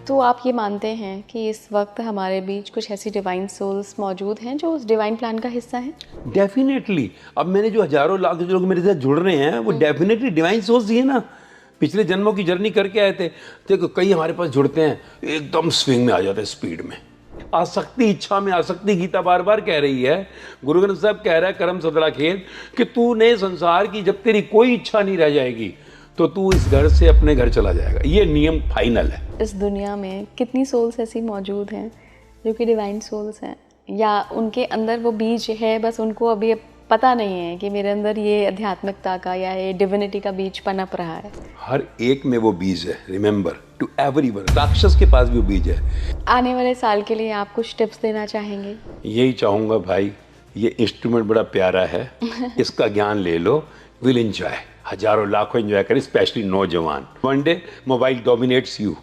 तो आप ये मानते हैं कि इस वक्त हमारे बीच कुछ ऐसी डिवाइन सोल्स मौजूद हैं जो उस डिवाइन प्लान का हिस्सा हैं? डेफिनेटली। अब मैंने जो हजारों लाख जो लोग मेरे साथ जुड़ रहे हैं वो डेफिनेटली डिवाइन सोर्स ही है ना। पिछले जन्मों की जर्नी करके आए थे। देखो कई हमारे पास जुड़ते हैं, एकदम स्विंग में आ जाते हैं, स्पीड में। आसक्ति, इच्छा में आसक्ति। गीता बार बार कह रही है, गुरु ग्रंथ साहब कह रहा है कर्म सदरा खेल, कि तूने संसार की जब तेरी कोई इच्छा नहीं रह जाएगी तो तू इस घर से अपने घर चला जाएगा। ये नियम फाइनल है। इस दुनिया में कितनी सोल्स ऐसी मौजूद हैं जो कि डिवाइन सोल्स हैं, या उनके अंदर वो बीज है, बस उनको अभी पता नहीं है कि मेरे अंदर ये आध्यात्मिकता का या ये डिविनिटी का बीज पनप रहा है? हर एक में वो बीज है। Remember to everyone. राक्षस के पास भी वो बीज है। आने वाले साल के लिए आप कुछ टिप्स देना चाहेंगे? यही चाहूँगा भाई, ये इंस्ट्रूमेंट बड़ा प्यारा है, इसका ज्ञान ले लो, विल एंजॉय। हजारों लाखों एंजॉय करें, स्पेशली नौजवान। One day mobile dominates you,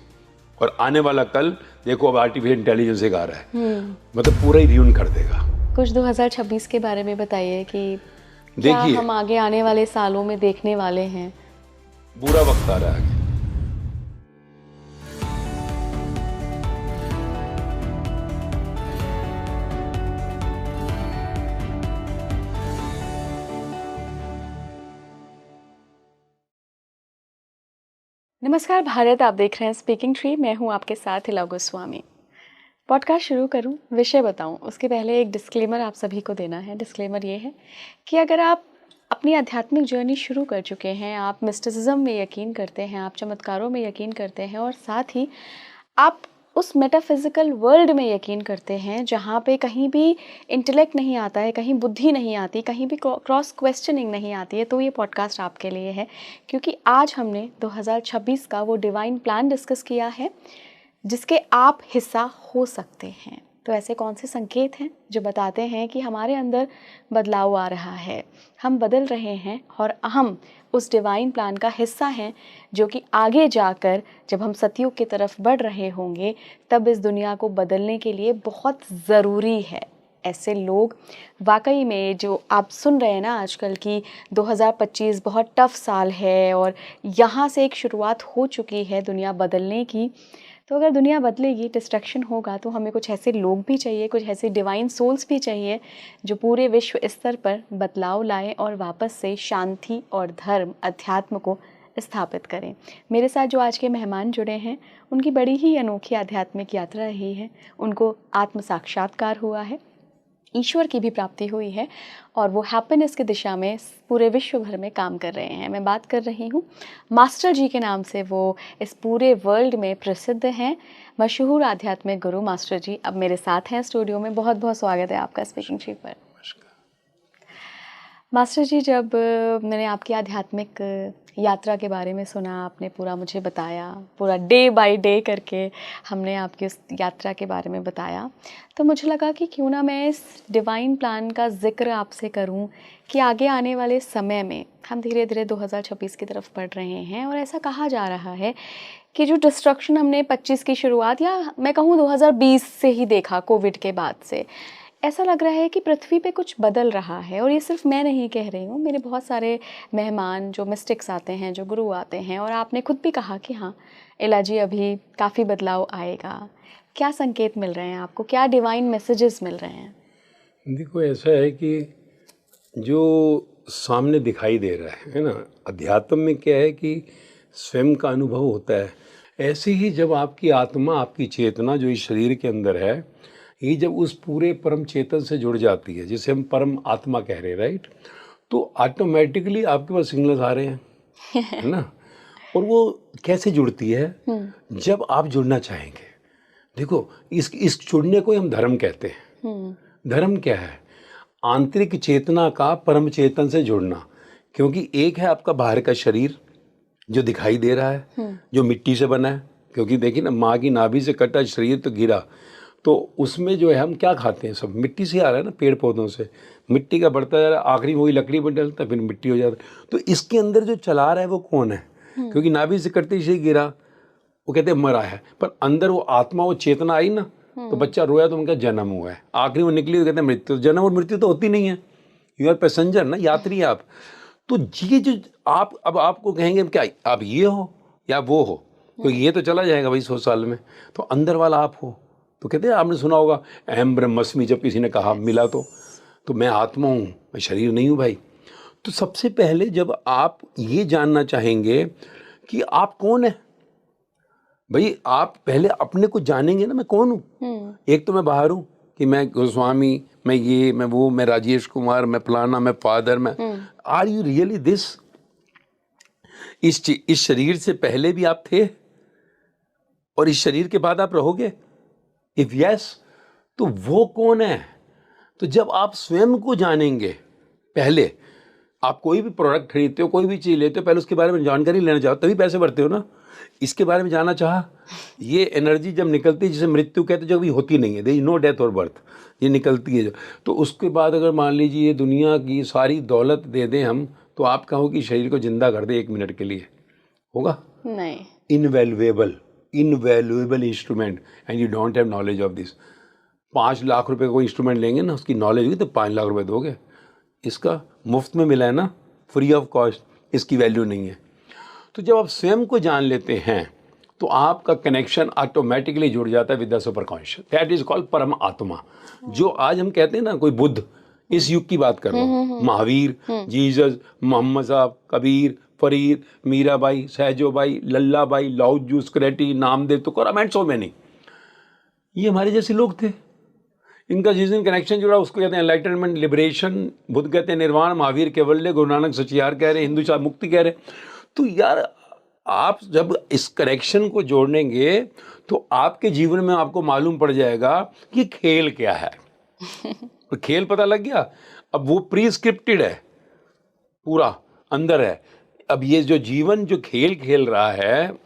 और आने वाला कल देखो अब आर्टिफिशियल इंटेलिजेंस एक आ रहा है, मतलब पूरा ही रियून कर देगा। कुछ 2026 के बारे में बताइए कि क्या हम आगे आने वाले सालों में देखने वाले हैं? बुरा वक्त आ रहा है। नमस्कार भारत, आप देख रहे हैं स्पीकिंग ट्री। मैं हूं आपके साथ हिला गोस्वामी। पॉडकास्ट शुरू करूं, विषय बताऊं, उसके पहले एक डिस्क्लेमर आप सभी को देना है। डिस्क्लेमर ये है कि अगर आप अपनी आध्यात्मिक जर्नी शुरू कर चुके हैं, आप मिस्टिसिज्म में यकीन करते हैं, आप चमत्कारों में यकीन करते हैं, और साथ ही आप उस मेटाफिजिकल वर्ल्ड में यकीन करते हैं जहाँ पे कहीं भी इंटेलेक्ट नहीं आता है, कहीं बुद्धि नहीं आती, कहीं भी क्रॉस क्वेश्चनिंग नहीं आती है, तो ये पॉडकास्ट आपके लिए है। क्योंकि आज हमने 2026 का वो डिवाइन प्लान डिस्कस किया है जिसके आप हिस्सा हो सकते हैं। तो ऐसे कौन से संकेत हैं जो बताते हैं कि हमारे अंदर बदलाव आ रहा है, हम बदल रहे हैं और हम उस डिवाइन प्लान का हिस्सा हैं, जो कि आगे जाकर जब हम सतयुग की तरफ बढ़ रहे होंगे तब इस दुनिया को बदलने के लिए बहुत ज़रूरी है। ऐसे लोग वाकई में, जो आप सुन रहे हैं ना आजकल की 2025 बहुत टफ साल है और यहाँ से एक शुरुआत हो चुकी है दुनिया बदलने की। तो अगर दुनिया बदलेगी, डिस्ट्रक्शन होगा, तो हमें कुछ ऐसे लोग भी चाहिए, कुछ ऐसे डिवाइन सोल्स भी चाहिए जो पूरे विश्व स्तर पर बदलाव लाएं और वापस से शांति और धर्म, अध्यात्म को स्थापित करें। मेरे साथ जो आज के मेहमान जुड़े हैं उनकी बड़ी ही अनोखी आध्यात्मिक यात्रा रही है। उनको आत्म साक्षात्कार हुआ है, ईश्वर की भी प्राप्ति हुई है, और वो हैप्पीनेस की दिशा में पूरे विश्व भर में काम कर रहे हैं। मैं बात कर रही हूँ मास्टर जी के नाम से, वो इस पूरे वर्ल्ड में प्रसिद्ध हैं, मशहूर आध्यात्मिक गुरु मास्टर जी अब मेरे साथ हैं स्टूडियो में। बहुत बहुत स्वागत है आपका स्पीकिंग ट्री पर। मास्टर जी, जब मैंने आपकी आध्यात्मिक यात्रा के बारे में सुना, आपने पूरा मुझे बताया, पूरा डे बाय डे करके हमने आपकी उस यात्रा के बारे में बताया, तो मुझे लगा कि क्यों ना मैं इस डिवाइन प्लान का जिक्र आपसे करूं कि आगे आने वाले समय में हम धीरे धीरे 2026 की तरफ बढ़ रहे हैं, और ऐसा कहा जा रहा है कि जो डिस्ट्रक्शन हमने 25 की शुरुआत, या मैं कहूँ 2020 से ही देखा, कोविड के बाद से, ऐसा लग रहा है कि पृथ्वी पे कुछ बदल रहा है। और ये सिर्फ मैं नहीं कह रही हूँ, मेरे बहुत सारे मेहमान जो मिस्टिक्स आते हैं, जो गुरु आते हैं, और आपने खुद भी कहा कि हाँ इलाजी अभी काफ़ी बदलाव आएगा। क्या संकेत मिल रहे हैं आपको, क्या डिवाइन मैसेजेस मिल रहे हैं? देखो ऐसा है कि जो सामने दिखाई दे रहा है ना, अध्यात्म में क्या है कि स्वयं का अनुभव होता है। ऐसे ही जब आपकी आत्मा, आपकी चेतना जो इस शरीर के अंदर है, ये जब उस पूरे परम चेतन से जुड़ जाती है, जिसे हम परम आत्मा कह रहे हैं, राइट, तो ऑटोमेटिकली आपके पास सिग्नल्स आ रहे हैं, है ना। और वो कैसे जुड़ती है? जब आप जुड़ना चाहेंगे। देखो इस जुड़ने को हम धर्म कहते हैं। धर्म क्या है? आंतरिक चेतना का परम चेतन से जुड़ना। क्योंकि एक है आपका बाहर का शरीर जो दिखाई दे रहा है, जो मिट्टी से बना है। क्योंकि देखिए ना, माँ की नाभि से कटा शरीर तो गिरा, तो उसमें जो है हम क्या खाते हैं, सब मिट्टी से आ रहा है ना, पेड़ पौधों से। मिट्टी का बढ़ता जा रहा है, आखिरी वही लकड़ी पर डलता है, फिर मिट्टी हो जाता है। तो इसके अंदर जो चला रहा है वो कौन है? क्योंकि नाभि से कटते ही गिरा, वो कहते हैं मरा है, पर अंदर वो आत्मा, वो चेतना आई ना, तो बच्चा रोया तो उनका जन्म हुआ है। आखिरी वो निकली तो कहते हैं मृत्यु। जन्म और मृत्यु तो होती नहीं है, यू आर पैसेंजर ना, यात्री आप। तो ये जो आप, अब आपको कहेंगे क्या आप ये हो या वो हो, तो ये तो चला जाएगा भाई 100 साल में, तो अंदर वाला आप हो। तो कहते हैं, आपने सुना होगा अहम ब्रह्मस्मि, जब किसी ने कहा मिला तो मैं आत्मा हूँ, मैं शरीर नहीं हूँ भाई। तो सबसे पहले जब आप ये जानना चाहेंगे कि आप कौन है, भाई आप पहले अपने को जानेंगे ना, मैं कौन हूँ। एक तो मैं बाहर हूँ कि मैं गोस्वामी, मैं ये, मैं वो, मैं राजेश कुमार, मैं फलाना, मैं फादर, मैं। Are you really this? इस शरीर से पहले भी आप थे और इस शरीर के बाद आप रहोगे? इफ यस, तो वो कौन है? तो जब आप स्वयं को जानेंगे, पहले आप कोई भी प्रोडक्ट खरीदते हो, कोई भी चीज लेते हो, पहले उसके बारे में जानकारी लेना चाहो, तभी पैसे भरते हो ना। इसके बारे में जानना चाहा, ये एनर्जी जब निकलती है, जिसे मृत्यु कहते हैं, जो भी होती नहीं है, देयर इज नो डेथ और बर्थ, ये निकलती है। तो उसके बाद अगर मान लीजिए ये दुनिया की सारी दौलत दे दें हम, तो आप कहो कि शरीर को जिंदा कर दे 1 मिनट के लिए, होगा? नहीं। Invaluable instrument, and you don't have knowledge of this. 5 lakh रुपए का कोई इंस्ट्रूमेंट लेंगे ना, उसकी नॉलेज होगी तो 5 लाख रुपए दोगे। इसका मुफ्त में मिला है ना, फ्री ऑफ कॉस्ट, इसकी वैल्यू नहीं है। तो जब आप स्वयं को जान लेते हैं तो आपका कनेक्शन ऑटोमेटिकली जुड़ जाता है with the super conscious, that is called परम आत्मा। जो आज हम कहते हैं ना, कोई बुद्ध, इस युग की बात कर रहा हूँ, Mahavir, Jesus, Mohammed Sahab, Kabir, Farid, Meerabai, Sahajobai, Lallabai, Lao Tzu, Socrates, Namdev, Tukaram and so many, ये हमारे जैसे लोग थे। इनका जिस दिन कनेक्शन जुड़ा उसको कहते हैं एनलाइटनमेंट, लिबरेशन। बुद्ध कहते हैं निर्वाण, महावीर कैवल्य, गुरु नानक सचियार कह रहे, हिंदू शाह मुक्ति कह रहे। तो यार आप जब इस कनेक्शन को जोड़ेंगे तो आपके जीवन में आपको मालूम पड़ जाएगा कि खेल क्या है। और खेल पता लग गया, अब वो प्रीस्क्रिप्टेड है, पूरा अंदर है। अब ये जो जीवन जो खेल खेल रहा है,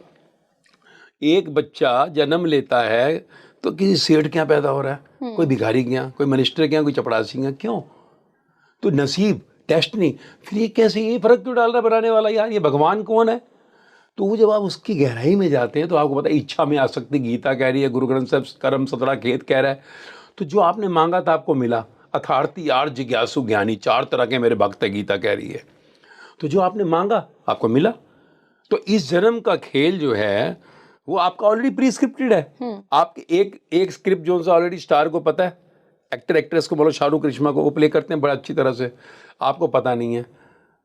एक बच्चा जन्म लेता है तो किसी सेठ के यहाँ पैदा हो रहा है, कोई भिखारी के यहाँ, कोई मिनिस्टर के यहाँ, कोई चपड़ासी के यहाँ, क्यों? तो नसीब, डेस्टिनी। फिर ये कैसे, ये फर्क क्यों डाल रहा है बनाने वाला? यार ये भगवान कौन है? तो वो जब आप उसकी गहराई में जाते हैं तो आपको पता है, इच्छा में आसक्ति गीता कह रही है, गुरु ग्रंथ साहब कर्म 17 खेत कह रहा है। तो जो आपने मांगा था आपको मिला। अथार्थी, आर्य, जिज्ञासु, ज्ञानी, 4 तरह के मेरे भक्त है, गीता कह रही है। तो जो आपने मांगा आपको मिला। तो इस जन्म का खेल जो है वो आपका ऑलरेडी प्रीस्क्रिप्टेड है। आपके एक स्क्रिप्ट जो ऑलरेडी स्टार को पता है, एक्टर एक्ट्रेस को बोलो, शाहरुख, करिश्मा को, वो प्ले करते हैं बड़ा अच्छी तरह से, आपको पता नहीं है।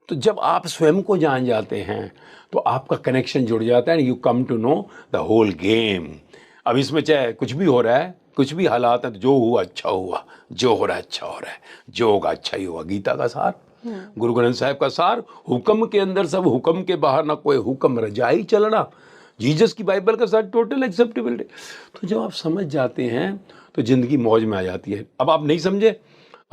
तो जब आप स्वयं को जान जाते हैं तो आपका कनेक्शन जुड़ जाता है, you come to know the whole game. अब इसमें चाहे कुछ भी हो रहा है, कुछ भी हालात है, तो जो हुआ अच्छा हुआ, जो हो रहा है अच्छा हो रहा है, जो होगा अच्छा ही होगा। गीता का सार, गुरु ग्रंथ साहिब का सार, हुक्म के अंदर सब, हुक्म के बाहर ना कोई हुक्म, रजाई चलना, जीसस की बाइबल का सार, टोटल एक्सेप्टेबिलिटी। तो जब आप समझ जाते हैं तो जिंदगी मौज में आ जाती है। अब आप नहीं समझे,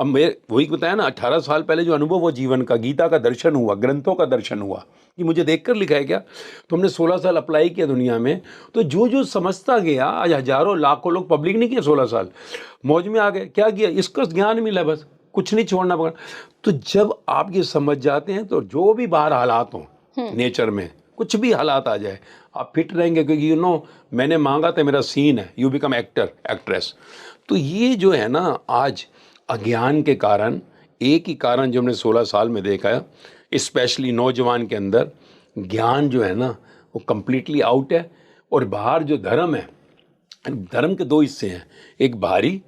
अब मैं वही बताया ना, 18 साल पहले जो अनुभव हुआ जीवन का, गीता का दर्शन हुआ, ग्रंथों का दर्शन हुआ, कि मुझे देखकर लिखा है क्या, तो हमने 16 साल अप्लाई किया दुनिया में। तो जो जो समझता गया, आज हजारों लाखों लोग, पब्लिक नहीं किया 16 साल, मौज में आ गए। क्या किया? इसका ज्ञान मिला, बस कुछ नहीं छोड़ना पड़ा। तो जब आप ये समझ जाते हैं तो जो भी बाहर हालात हों, नेचर में कुछ भी हालात आ जाए, आप फिट रहेंगे, क्योंकि यू नो मैंने मांगा था, मेरा सीन है, यू बिकम एक्टर, एक्ट्रेस। तो ये जो है ना, आज अज्ञान के कारण, एक ही कारण जो हमने 16 साल में देखा है, स्पेशली नौजवान के अंदर, ज्ञान जो है ना वो कम्प्लीटली आउट है। और बाहर जो धर्म है, धर्म के 2 हिस्से हैं, एक बाहरी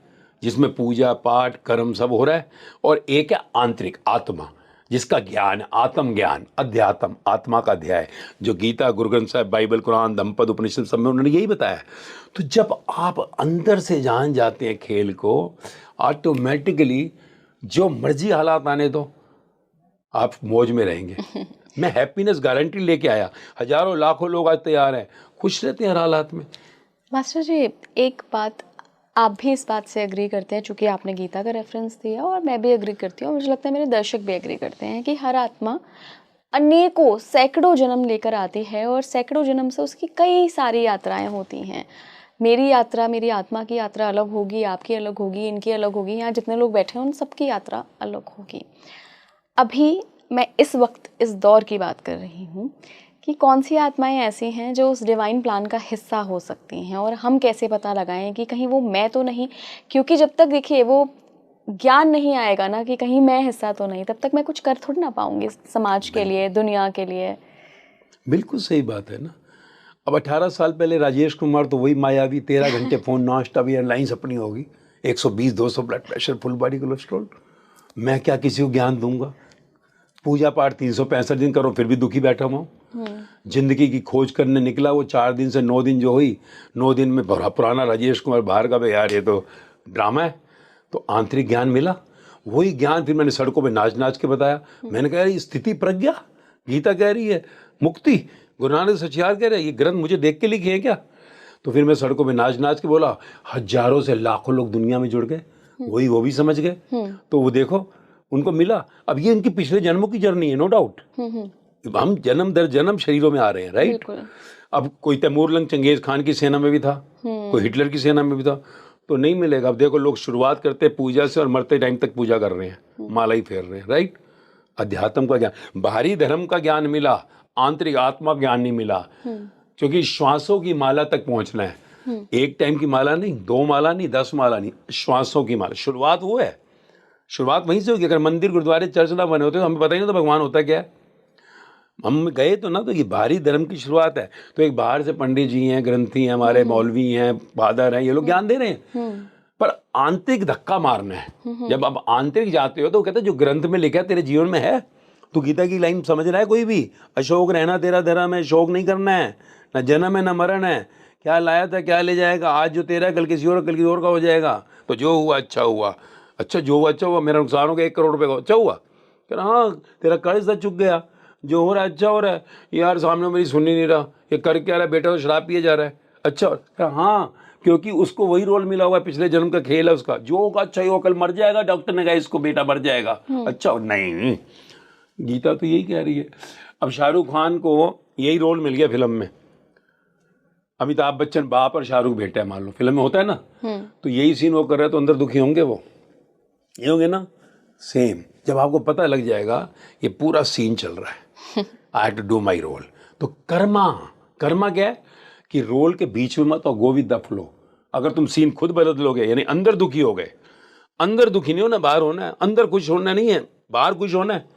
जिसमें पूजा पाठ कर्म सब हो रहा है, और एक है आंतरिक, आत्मा, जिसका ज्ञान, आत्म ज्ञान, अध्यात्म, आत्मा का अध्याय, जो गीता, गुरु ग्रंथ साहिब, बाइबल, कुरान, धम्मपद, उपनिषद सब में उन्होंने यही बताया। तो जब आप अंदर से जान जाते हैं खेल को, ऑटोमेटिकली जो मर्जी हालात आने दो, आप मौज में रहेंगे। मैं हैप्पीनेस गारंटी लेके आया, हजारों लाखों लोग आज तैयार हैं, खुश रहते हैं हर हालात में। मास्टर जी, एक बात, आप भी इस बात से एग्री करते हैं, चूंकि आपने गीता का रेफरेंस दिया, और मैं भी एग्री करती हूँ, मुझे लगता है मेरे दर्शक भी एग्री करते हैं, कि हर आत्मा अनेकों सैकड़ों जन्म लेकर आती है, और सैकड़ों जन्म से उसकी कई सारी यात्राएं होती हैं। मेरी यात्रा, मेरी आत्मा की यात्रा अलग होगी, आपकी अलग होगी, इनकी अलग होगी, यहाँ जितने लोग बैठे हैं उन सबकी यात्रा अलग होगी। अभी मैं इस वक्त इस दौर की बात कर रही हूँ कि कौन सी आत्माएं ऐसी हैं जो उस डिवाइन प्लान का हिस्सा हो सकती हैं, और हम कैसे पता लगाएं कि कहीं वो मैं तो नहीं, क्योंकि जब तक देखिए वो ज्ञान नहीं आएगा ना कि कहीं मैं हिस्सा तो नहीं, तब तक मैं कुछ कर थोड़ी ना पाऊंगी समाज के लिए, दुनिया के लिए। बिल्कुल सही बात है ना। अब 18 साल पहले राजेश कुमार तो वही मायावी, 13 घंटे फ़ोन नॉन स्टॉप, एयरलाइंस अपनी होगी, 120-200 blood pressure, full body cholesterol. मैं क्या किसी को ज्ञान दूंगा? पूजा पाठ 365 दिन करो फिर भी दुखी बैठा हुआ हूँ। जिंदगी की खोज करने निकला, वो 4 दिन से 9 दिन जो हुई, 9 दिन में पुराना राजेश कुमार बाहर का, यार ये तो ड्रामा है। तो आंतरिक ज्ञान मिला, वही ज्ञान फिर मैंने सड़कों पे नाच नाच के बताया। मैंने कहा ये स्थिति प्रज्ञा, गीता कह रही है, मुक्ति गुरु नानक सचियार कह रहे हैं, ये ग्रंथ मुझे देख के लिखे हैं क्या? तो फिर मैं सड़कों पे नाच नाच के बोला, हजारों से लाखों लोग दुनिया में जुड़ गए, वही वो भी समझ गए। तो वो देखो उनको मिला। अब ये इनकी पिछले जन्मों की जर्नी है, नो डाउट। हम जन्म दर जन्म शरीरों में आ रहे हैं, राइट। अब कोई तैमूर लंग चंगेज खान की सेना में भी था, कोई हिटलर की सेना में भी था, तो नहीं मिलेगा। अब देखो लोग शुरुआत करते हैं पूजा से और मरते टाइम तक पूजा कर रहे हैं, माला ही फेर रहे हैं, राइट। अध्यात्म का ज्ञान, बाहरी धर्म का ज्ञान मिला, आंतरिक आत्मा ज्ञान नहीं मिला, क्योंकि श्वासों की माला तक पहुंचना है। एक टाइम की माला नहीं, 2 माला नहीं, 10 माला नहीं, श्वासों की माला। शुरुआत वो है, शुरुआत वहीं से होगी। अगर मंदिर गुरुद्वारे चर्च ना बने होते तो हमें पता ही नहीं था भगवान होता क्या है। हम गए तो ना, तो ये बाहरी धर्म की शुरुआत है। तो एक बाहर से पंडित जी हैं, ग्रंथी हैं, हमारे मौलवी हैं, फादर हैं, ये लोग ज्ञान दे रहे हैं, पर आंतरिक धक्का मारना है। जब आप आंतरिक जाते हो तो कहते हैं जो ग्रंथ में लिखा है तेरे जीवन में है। तो गीता की लाइन समझ रहा है कोई भी? अशोक रहना तेरा धर्म है, शोक नहीं करना है, न जन्म है न मरण है, क्या लाया था क्या ले जाएगा, आज जो तेरा कल किसी और, कल किसी और का हो जाएगा। तो जो हुआ अच्छा हुआ, अच्छा जो हुआ अच्छा हुआ, मेरा नुकसान हो गया 1 करोड़ रुपए का, अच्छा हुआ। कह रहा हाँ तेरा कर्ज था चुक गया, जो हो रहा है अच्छा हो रहा है। यार सामने मेरी सुन ही नहीं रहा, ये कर क्या रहा है, बेटा तो शराब पिए जा रहा है, अच्छा हाँ, क्योंकि उसको वही रोल मिला हुआ है, पिछले जन्म का खेल है उसका। जो होगा अच्छा ही हो, कल मर जाएगा, डॉक्टर ने कहा इसको बेटा मर जाएगा, अच्छा नहीं। गीता तो यही कह रही है। अब शाहरुख खान को यही रोल मिल गया फिल्म में, अमिताभ बच्चन बाप और शाहरुख बेटा है, मान लो फिल्म में होता है ना, तो यही सीन वो कर रहे हैं, तो अंदर दुखी होंगे वो, ये होंगे ना। सेम जब आपको पता लग जाएगा ये पूरा सीन चल रहा है, I have to do my role, तो कर्मा, कर्मा क्या है कि रोल के बीच में मत और गो विद द फ्लो। अगर तुम सीन खुद बदल लोगे, यानी अंदर दुखी हो गए, अंदर दुखी नहीं होना, बाहर होना है, अंदर खुश होना नहीं है, बाहर खुश होना है।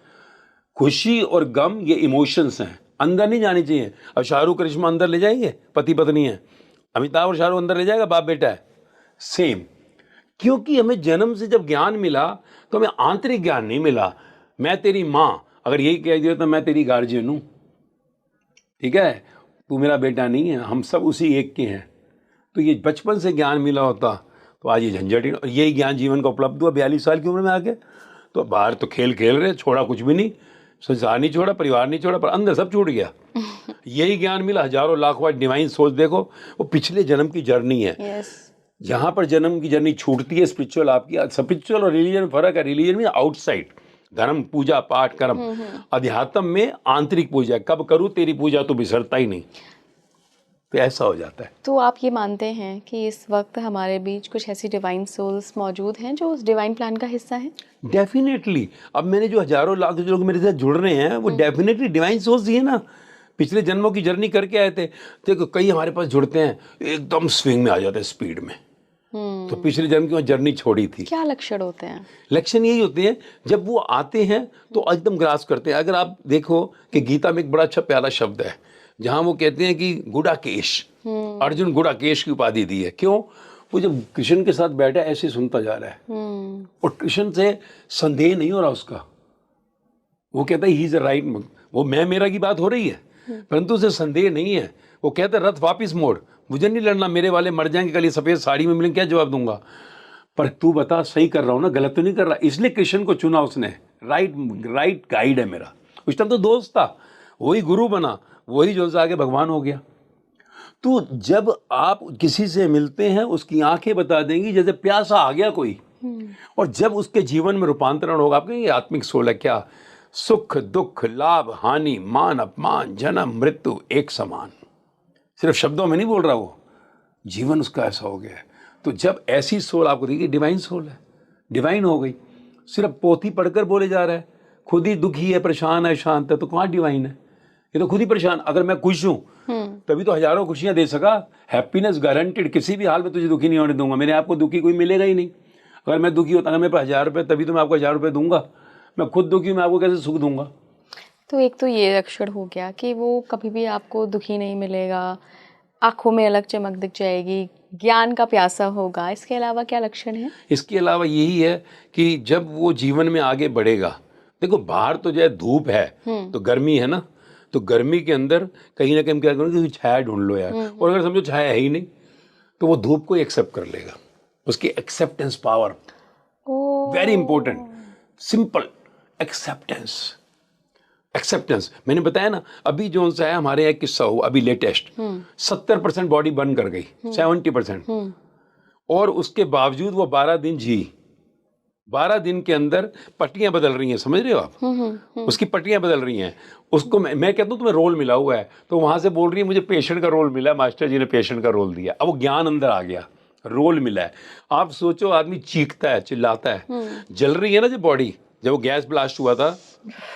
खुशी और गम ये इमोशंस हैं, अंदर नहीं जानी चाहिए। अब शाहरुख करिश्मा अंदर ले जाएंगे, पति पत्नी है, अमिताभ और शाहरुख अंदर ले जाएगा, बाप बेटा है, सेम। क्योंकि हमें जन्म से जब ज्ञान मिला तो हमें आंतरिक ज्ञान नहीं मिला। मैं तेरी माँ अगर यही कह दिया तो मैं तेरी गार्जियन हूँ, ठीक है, तू मेरा बेटा नहीं है, हम सब उसी एक के हैं। तो ये बचपन से ज्ञान मिला होता तो आज ये झंझट ही, और यही ज्ञान जीवन का उपलब्ध हुआ 42 साल की उम्र में आके। तो बाहर तो खेल खेल रहे, छोड़ा कुछ भी नहीं, संसार नहीं छोड़ा, परिवार नहीं छोड़ा, पर अंदर सब छूट गया। यही ज्ञान मिला, हजारों लाखों बार डिवाइन सोच देखो, वो पिछले जन्म की जर्नी है। जहाँ पर जन्म की जर्नी छूटती है स्पिरिचुअल, आपकी स्पिरिचुअल और रिलीजन में फर्क है। रिलीजन में आउटसाइड धर्म, पूजा पाठ कर्म, अध्यात्म में आंतरिक पूजा। कब करूँ तेरी पूजा तो बिसरता ही नहीं, तो ऐसा हो जाता है। तो आप ये मानते हैं कि इस वक्त हमारे बीच कुछ ऐसी डिवाइन सोल्स मौजूद हैं जो उस डिवाइन प्लान का हिस्सा हैं? डेफिनेटली। अब मैंने जो हजारों लाख जो लोग मेरे साथ जुड़ रहे हैं वो डेफिनेटली डिवाइन सोल्स ही है ना, पिछले जन्मों की जर्नी करके आए थे। देखो कई हमारे पास जुड़ते हैं एकदम स्विंग में आ जाते हैं, स्पीड में, तो पिछले जन्म की जर्नी छोड़ी थी। क्या लक्षण होते हैं? लक्षण यही होते हैं, जब वो आते हैं तो एकदम ग्रास करते हैं। अगर आप देखो कि गीता में एक बड़ा अच्छा प्यारा शब्द है जहां वो कहते हैं कि गुडाकेश, अर्जुन गुडाकेश की उपाधि दी है। क्यों? वो जब कृष्ण के साथ बैठा ऐसे सुनता जा रहा है और कृष्ण से संदेह नहीं हो रहा उसका, वो कहता है ही इज अ राइट, वो मैं मेरा की बात हो रही है परंतु उसे संदेह नहीं है। वो कहता है रथ वापिस मोड़, मुझे नहीं लड़ना, मेरे वाले मर जाएंगे कल, ये सफेद साड़ी में मिलेंगे, क्या जवाब दूंगा, पर तू बता सही कर रहा हूं ना, गलत तो नहीं कर रहा। इसलिए कृष्ण को चुना उसने, राइट गाइड है मेरा। उस टाइम तो दोस्त था, वही गुरु बना, वही जो आगे भगवान हो गया। तो जब आप किसी से मिलते हैं उसकी आंखें बता देंगी जैसे प्यासा आ गया कोई, और जब उसके जीवन में रूपांतरण होगा, आप कहेंगे आत्मिक सोल है क्या, सुख दुख लाभ हानि मान अपमान जन्म मृत्यु एक समान, सिर्फ शब्दों में नहीं बोल रहा, वो जीवन उसका ऐसा हो गया है। तो जब ऐसी सोल आपको देखिए, डिवाइन सोल है, डिवाइन हो गई। सिर्फ पोथी पढ़कर बोले जा रहा है, खुद ही दुखी है, परेशान है, शांत है, तो कहाँ डिवाइन है? ये तो खुद ही परेशान। अगर मैं खुश हूं तभी तो हजारों खुशियां दे सका। हैप्पीनेस गारंटेड, किसी भी हाल में तुझे दुखी नहीं होने दूंगा, मेरे आपको दुखी कोई मिलेगा ही नहीं। अगर मैं दुखी होता, अगर मेरे पास 1000 रुपये, तभी तो मैं आपको 1000 रुपये दूंगा। मैं खुद दुखी, मैं आपको कैसे सुख दूंगा? तो एक तो ये लक्षण हो गया कि वो कभी भी आपको दुखी नहीं मिलेगा, आंखों में अलग चमक दिख जाएगी, ज्ञान का प्यासा होगा। इसके अलावा क्या लक्षण है? इसके अलावा यही है कि जब वो जीवन में आगे बढ़ेगा, देखो बाहर तो जो है धूप है तो गर्मी है ना, तो गर्मी के अंदर कहीं ना कहीं हम क्या करेंगे कि छाया ढूंढ लो यार, और अगर समझो छाया है ही नहीं तो वो धूप को एक्सेप्ट कर लेगा। उसकी acceptance power very important, simple acceptance. Acceptance मैंने बताया ना, अभी जो सा है हमारे यहाँ एक किस्सा हुआ अभी लेटेस्ट, 70% बॉडी बर्न कर गई, 70%, और उसके बावजूद वो 12 दिन जी। 12 दिन के अंदर पट्टियां बदल रही हैं, समझ रहे हो आप? उसकी पट्टियां बदल रही हैं। उसको मैं कहता हूँ तुम्हें रोल मिला हुआ है, तो वहां से बोल रही है मुझे पेशेंट का रोल मिला है, मास्टर जी ने पेशेंट का रोल दिया। अब वो ज्ञान अंदर आ गया, रोल मिला है। आप सोचो आदमी चीखता है, चिल्लाता है, जल रही है ना जो बॉडी, जब वो गैस ब्लास्ट हुआ था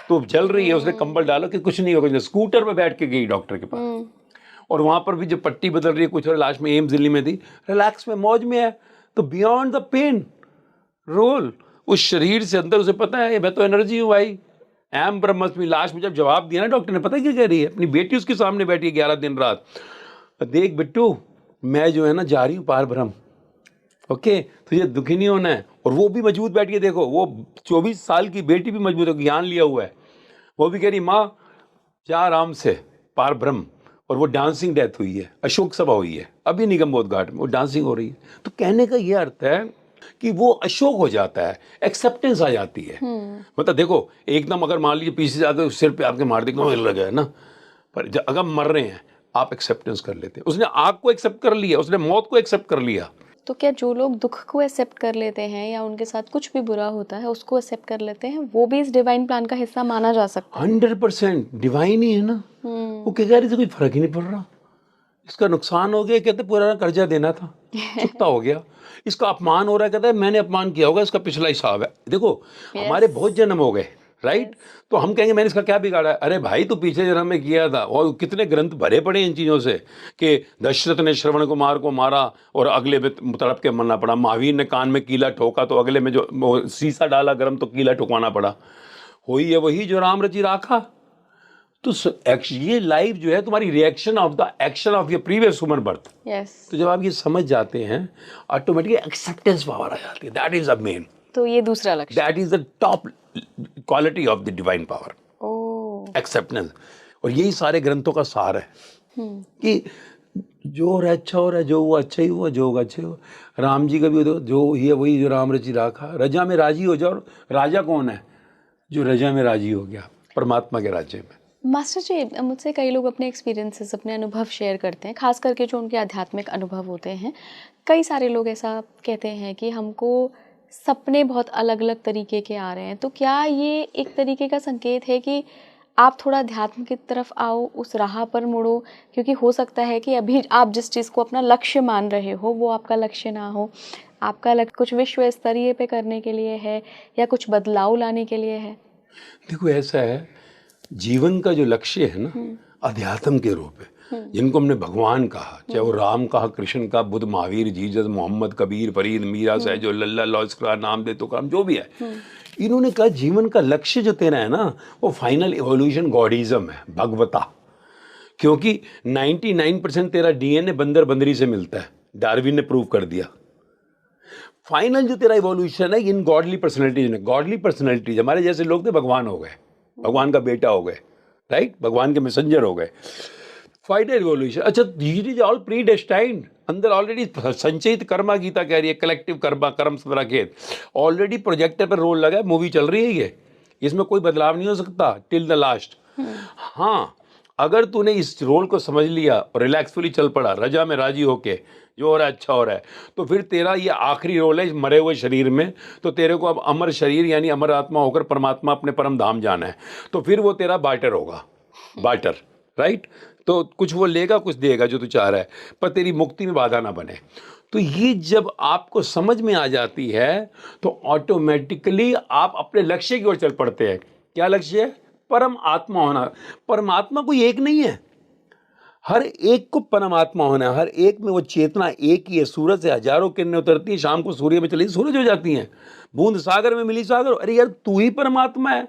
तो जल रही है, उसने कंबल डाला कि कुछ नहीं होगा, स्कूटर पे बैठ के गई डॉक्टर के पास, और वहां पर भी जो पट्टी बदल रही है कुछ, और लास्ट में एम्स दिल्ली में थी, रिलैक्स में, मौज में है। तो बियॉन्ड द पेन रोल, उस शरीर से अंदर उसे पता है मैं तो एनर्जी हूँ भाई, एम ब्रह्मस्मि। लास्ट में जब जवाब दिया ना डॉक्टर ने, पता है क्या कह रही है? अपनी बेटी उसके सामने बैठी है 11 दिन रात, देख बिट्टू मैं जो है ना जा रही हूँ पार ब्रह्म, ओके, तुझे दुखी नहीं होना है। और वो भी मजबूत बैठी है, देखो वो 24 साल की बेटी भी मजबूत है, ज्ञान लिया हुआ है, वो भी कह रही माँ जा आराम से पार ब्रह्म। और वो डांसिंग डेथ हुई है, अशोक सभा हुई है अभी निगम बोध घाट में, वो डांसिंग हो रही है। तो कहने का ये अर्थ है कि वो अशोक हो जाता है, एक्सेप्टेंस आ जाती है। मतलब देखो एकदम अगर मान लीजिए पीछे जाकर सिर पे आपके मार देगा लगा है ना, पर अगर मर रहे हैं आप एक्सेप्टेंस कर लेते हैं। उसने आग को एक्सेप्ट कर लिया, उसने मौत को एक्सेप्ट कर लिया। तो क्या जो लोग दुख को एक्सेप्ट कर लेते हैं या उनके साथ कुछ भी बुरा होता है उसको एक्सेप्ट कर लेते हैं, वो भी इस डिवाइन प्लान का हिस्सा माना जा सकता है? 100% डिवाइन ही है ना। वो कह रही थी कोई फर्क ही नहीं पड़ रहा, इसका नुकसान हो गया कहते पुराना कर्जा देना था चुकता हो गया, इसका अपमान हो रहा है कहता है मैंने अपमान किया होगा, इसका पिछला हिसाब है। देखो हमारे बहुत जन्म हो गए, राइट? तो हम कहेंगे मैंने इसका क्या बिगाड़ा है? अरे भाई तू पिछले जन्म में किया था, और कितने ग्रंथ भरे पड़े इन चीज़ों से कि दशरथ ने श्रवण कुमार को मारा और अगले में तड़प के मरना पड़ा, महावीर ने कान में कीला ठोका तो अगले में जो शीशा डाला गर्म तो कीला ठुकवाना पड़ा। हुई है वही जो राम रचि राखा। तो ये लाइफ जो है तुम्हारी reaction of the action of your previous human birth. तो जब आप ये समझ जाते हैं ऑटोमेटिकली एक्सेप्टेंस पावर आ जाती है, दैट इज द मेन। तो ये दूसरा लक्ष्य, that is the top quality of the divine power, acceptance. और यही सारे ग्रंथों का सार है कि जो हो रहा है अच्छा हो रहा है, जो हुआ अच्छा ही हुआ, जो होगा अच्छा हुआ। राम जी का भी जो ये वही जो राम रचि राखा, रजा में राजी हो जाओ। राजा कौन है? जो रजा में राजी हो गया परमात्मा के राज्य में। मास्टर जी, मुझसे कई लोग अपने एक्सपीरियंसेस, अपने अनुभव शेयर करते हैं, खास करके जो उनके आध्यात्मिक अनुभव होते हैं। कई सारे लोग ऐसा कहते हैं कि हमको सपने बहुत अलग अलग तरीके के आ रहे हैं। तो क्या ये एक तरीके का संकेत है कि आप थोड़ा अध्यात्म की तरफ आओ, उस राह पर मुड़ो? क्योंकि हो सकता है कि अभी आप जिस चीज़ को अपना लक्ष्य मान रहे हो वो आपका लक्ष्य ना हो, आपका लक्ष्य कुछ विश्व स्तरीय पे करने के लिए है या कुछ बदलाव लाने के लिए है। देखो ऐसा है, जीवन का जो लक्ष्य है ना अध्यात्म के रूप है, जिनको हमने भगवान कहा, चाहे वो राम कहा, कृष्ण का, बुद्ध, महावीर, जीसस, मोहम्मद, कबीर, फरीद, मीरा, सहजो, लल्ला, लॉस्करा, नाम दे तो काम, जो भी है, इन्होंने कहा जीवन का लक्ष्य जो तेरा है ना वो फाइनल इवोल्यूशन गॉडिज्म है, भगवता। क्योंकि 99% तेरा डीएनए बंदर बंदरी से मिलता है, डार्विन ने प्रूव कर दिया। फाइनल जो तेरा इवोल्यूशन है इन गॉडली पर्सनैलिटीज में, गॉडली पर्सनैलिटीज हमारे जैसे लोग थे भगवान हो गए, भगवान का बेटा हो गए, राइट, भगवान के मैसेंजर हो गए, फाइनल इवोल्यूशन। अच्छा, it is all pre destined, अंदर ऑलरेडी संचयित कर्मा, गीता कह रही है कलेक्टिव कर्मा, कर्म सदरा खेत, ऑलरेडी प्रोजेक्टर पर रोल लगा है, मूवी चल रही है ये, इसमें कोई बदलाव नहीं हो सकता टिल द लास्ट। हाँ, अगर तूने इस रोल को समझ लिया और रिलैक्सफुली चल पड़ा, रजा में राजी होके, जो हो रहा है अच्छा हो रहा है, तो फिर तेरा ये आखिरी रोल है इस मरे हुए शरीर में, तो तेरे को अब अमर शरीर यानी अमर आत्मा होकर परमात्मा अपने परम धाम जाना है। तो फिर वो तेरा बार्टर होगा, बार्टर, राइट? तो कुछ वो लेगा कुछ देगा जो तू चाह रहा है, पर तेरी मुक्ति में बाधा ना बने। तो ये जब आपको समझ में आ जाती है तो ऑटोमेटिकली आप अपने लक्ष्य की ओर चल पड़ते हैं। क्या लक्ष्य है? परम आत्मा होना। परमात्मा कोई एक नहीं है, हर एक को परमात्मा होना है, हर एक में वो चेतना एक ही है। सूरज से हजारों किरणें उतरती हैं, शाम को सूर्य में चली सूरज हो जाती हैं, बूंद सागर में मिली सागर। अरे यार तू ही परमात्मा है।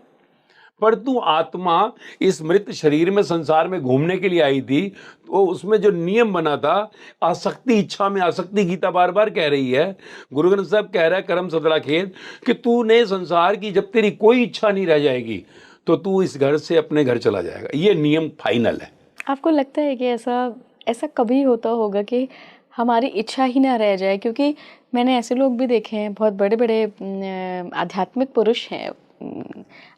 पर तू आत्मा इस मृत शरीर में संसार में घूमने के लिए आई थी, तो उसमें जो नियम बना था, आसक्ति इच्छा में आसक्ति, गीता बार बार कह रही है, गुरु ग्रंथ साहब कह रहा है कर्म सदरा खेद, कि तूने संसार की जब तेरी कोई इच्छा नहीं रह जाएगी तो तू इस घर से अपने घर चला जाएगा। ये नियम फाइनल है। आपको लगता है कि ऐसा कभी होता होगा कि हमारी इच्छा ही ना रह जाए? क्योंकि मैंने ऐसे लोग भी देखे हैं, बहुत बड़े बड़े आध्यात्मिक पुरुष हैं,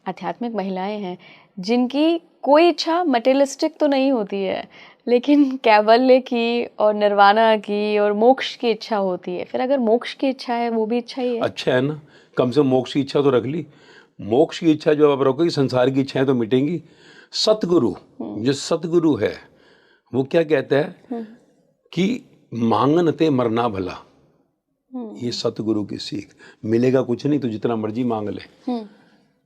आध्यात्मिक महिलाएं हैं, जिनकी कोई इच्छा मटेरियलिस्टिक तो नहीं होती है, लेकिन कैवल्य की और निर्वाणा की और मोक्ष की इच्छा होती है। फिर अगर मोक्ष की इच्छा है, वो भी इच्छा ही है। अच्छा है ना, कम से कम मोक्ष की इच्छा तो रख ली। मोक्ष की इच्छा जो आप रखोगे, संसार की इच्छाएं तो मिटेंगी। सतगुरु, जो सतगुरु है, वो क्या कहता है कि मांगन ते मरना भला। ये सतगुरु की सीख। मिलेगा कुछ नहीं तो जितना मर्जी मांग ले,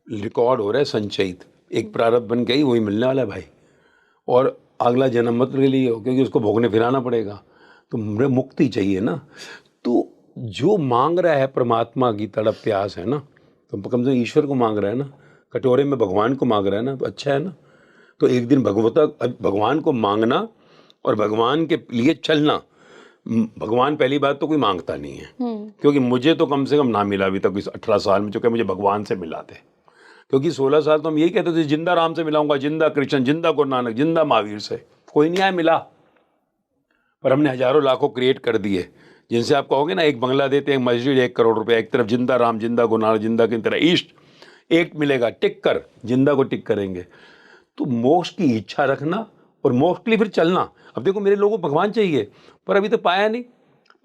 रिकॉर्ड हो रहा है संचयित, एक प्रारब्ध बन गई, वही मिलने वाला है भाई। और अगला जन्म मत ले लिए हो, क्योंकि उसको भोगने फिराना पड़ेगा। तो मुक्ति चाहिए ना। तो जो मांग रहा है परमात्मा की तड़प प्यास है ना, तो कम से कम ईश्वर को मांग रहा है ना, कटोरे में भगवान को मांग रहा है ना, तो अच्छा है ना। तो एक दिन भगवान को मांगना और भगवान के लिए चलना। भगवान पहली बात तो कोई मांगता नहीं है, क्योंकि मुझे तो कम से कम ना मिला अभी तक इस 18 साल में, जो मुझे भगवान से मिला थे। क्योंकि 16 साल तो हम यही कहते थे, जिंदा राम से मिलाऊंगा, जिंदा कृष्ण, जिंदा गुरु नानक, जिंदा महावीर से। कोई नहीं आया मिला। पर हमने हजारों लाखों क्रिएट कर दिए, जिनसे आप कहोगे ना, एक बंगला देते हैं, एक मस्जिद, 1 करोड़ रुपए, एक तरफ जिंदा राम, जिंदा गुरु नानक, जिंदा की तरह ईस्ट, एक मिलेगा टिक कर, जिंदा को टिक करेंगे। तो मोक्ष की इच्छा रखना और मोक्ष के लिए फिर चलना। अब देखो, मेरे लोगों को भगवान चाहिए, पर अभी तो पाया नहीं।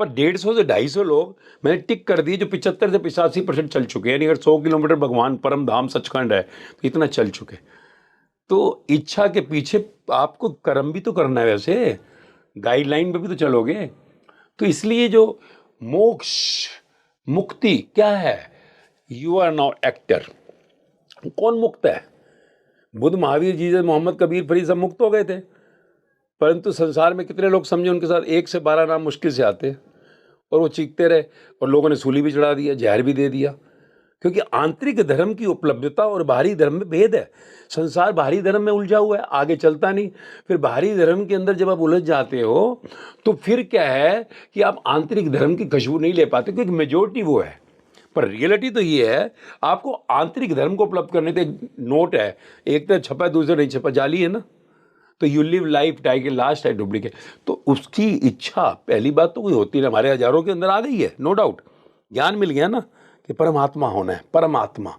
पर 150 से 250 लोग मैंने टिक कर दिए, जो 75 से 85% चल चुके हैं। यानी अगर 100 किलोमीटर भगवान परम धाम सचखंड है तो इतना चल चुके। तो इच्छा के पीछे आपको कर्म भी तो करना है, वैसे गाइडलाइन पे भी तो चलोगे। तो इसलिए जो मोक्ष मुक्ति क्या है, यू आर नाउ एक्टर। कौन मुक्त है? बुद्ध, महावीर, जीसस, मोहम्मद, कबीर, फरीद सब मुक्त हो गए थे। परंतु संसार में कितने लोग समझे, उनके साथ 1 से 12 नाम मुश्किल से आते, और वो चीखते रहे, और लोगों ने सूली भी चढ़ा दिया, जहर भी दे दिया। क्योंकि आंतरिक धर्म की उपलब्धता और बाहरी धर्म में भेद है। संसार बाहरी धर्म में उलझा हुआ है, आगे चलता नहीं। फिर बाहरी धर्म के अंदर जब आप उलझ जाते हो, तो फिर क्या है कि आप आंतरिक धर्म की खुशबू नहीं ले पाते, क्योंकि मेजोरिटी वो है। पर रियलिटी तो ये है, आपको आंतरिक धर्म को उपलब्ध करने के नोट है, एक तो छपा, दूसरा नहीं छपा, जाली है ना। तो यू लिव लाइफ, डाई के लास्ट है डुप्लीकेट। तो उसकी इच्छा पहली बात तो कोई होती है, हमारे हजारों के अंदर आ गई है, नो डाउट। ज्ञान मिल गया ना कि परमात्मा होना है, परमात्मा।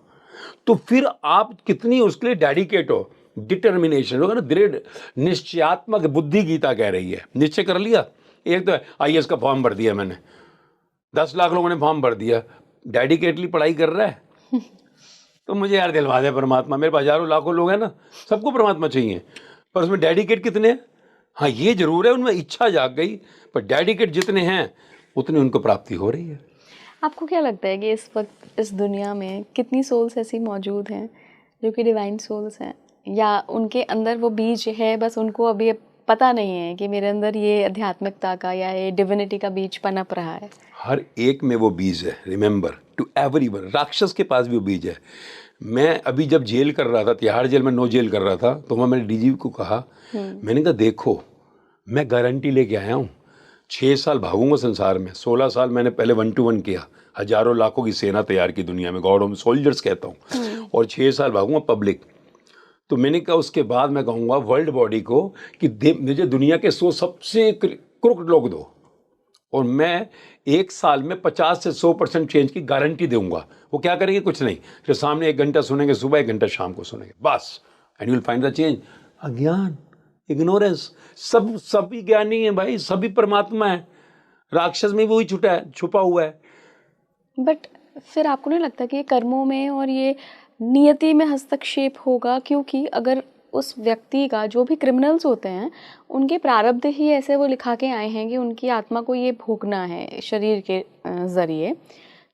तो फिर आप कितनी उसके लिए डेडिकेट हो, डिटर्मिनेशन होगा ना, दृढ़ निश्चयात्मक बुद्धि गीता कह रही है। निश्चय कर लिया। एक तो IAS का फॉर्म भर दिया मैंने, 10 लाख लोगों ने फॉर्म भर दिया, डेडिकेटली पढ़ाई कर रहा है। तो मुझे यार दिलवा दे परमात्मा। मेरे पास हजारों लाखों लोग हैं ना, सबको परमात्मा चाहिए, पर उसमें डेडिकेट कितने हैं? हाँ, ये जरूर है, उनमें इच्छा जाग गई, पर डेडिकेट जितने हैं उतनी उनको प्राप्ति हो रही है। आपको क्या लगता है कि इस वक्त इस दुनिया में कितनी सोल्स ऐसी मौजूद हैं जो कि डिवाइन सोल्स हैं, या उनके अंदर वो बीज है, बस उनको अभी पता नहीं है कि मेरे अंदर ये आध्यात्मिकता का या ये डिविनिटी का बीज पनप रहा है? हर एक में वो बीज है, रिमेंबर, टू एवरीवन। राक्षस के पास भी वो बीज है। मैं अभी जब जेल कर रहा था, तिहाड़ जेल में नो जेल कर रहा था, तो मैंने DGP को कहा, मैंने कहा देखो, मैं गारंटी लेके आया हूँ, 6 साल भागूंगा संसार में। 16 साल मैंने पहले 1 to 1 किया, हजारों लाखों की सेना तैयार की दुनिया में, गॉड ऑफ सोल्जर्स कहता हूँ, और 6 साल भागूंगा पब्लिक। तो मैंने कहा उसके बाद मैं कहूँगा वर्ल्ड बॉडी को कि मुझे दुनिया के 100 सबसे क्रूक लोग दो, और मैं 1 साल में 50 से 100% चेंज की गारंटी दूंगा। वो क्या करेंगे? कुछ नहीं, फिर सामने 1 घंटा सुनेंगे सुबह, 1 घंटा शाम को सुनेंगे, बस, and you will find the change. अज्ञान, इग्नोरेंस, सभी ज्ञानी है भाई, सभी परमात्मा है, राक्षस में भी वही छुपा हुआ है। बट फिर आपको नहीं लगता कि ये कर्मों में और ये नियति में हस्तक्षेप होगा? क्योंकि अगर उस व्यक्ति का, जो भी क्रिमिनल्स होते हैं, उनके प्रारब्ध ही ऐसे वो लिखा के आए हैं कि उनकी आत्मा को ये भोगना है शरीर के ज़रिए,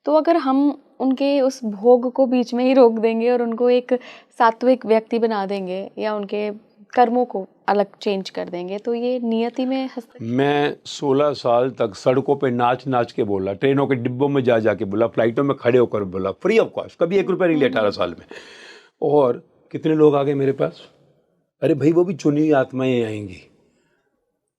तो अगर हम उनके उस भोग को बीच में ही रोक देंगे और उनको एक सात्विक व्यक्ति बना देंगे या उनके कर्मों को अलग चेंज कर देंगे, तो ये नियति में हस्तक्षेप। मैं 16 साल तक सड़कों पे नाच नाच के बोला, ट्रेनों के डिब्बों में जा के बोला, फ्लाइटों में खड़े होकर बोला, फ्री ऑफ कॉस्ट, कभी 1 रुपया नहीं लिया 18 साल में। और कितने लोग आ गए मेरे पास? अरे भाई वो भी चुनी हुई आत्माएं आएंगी,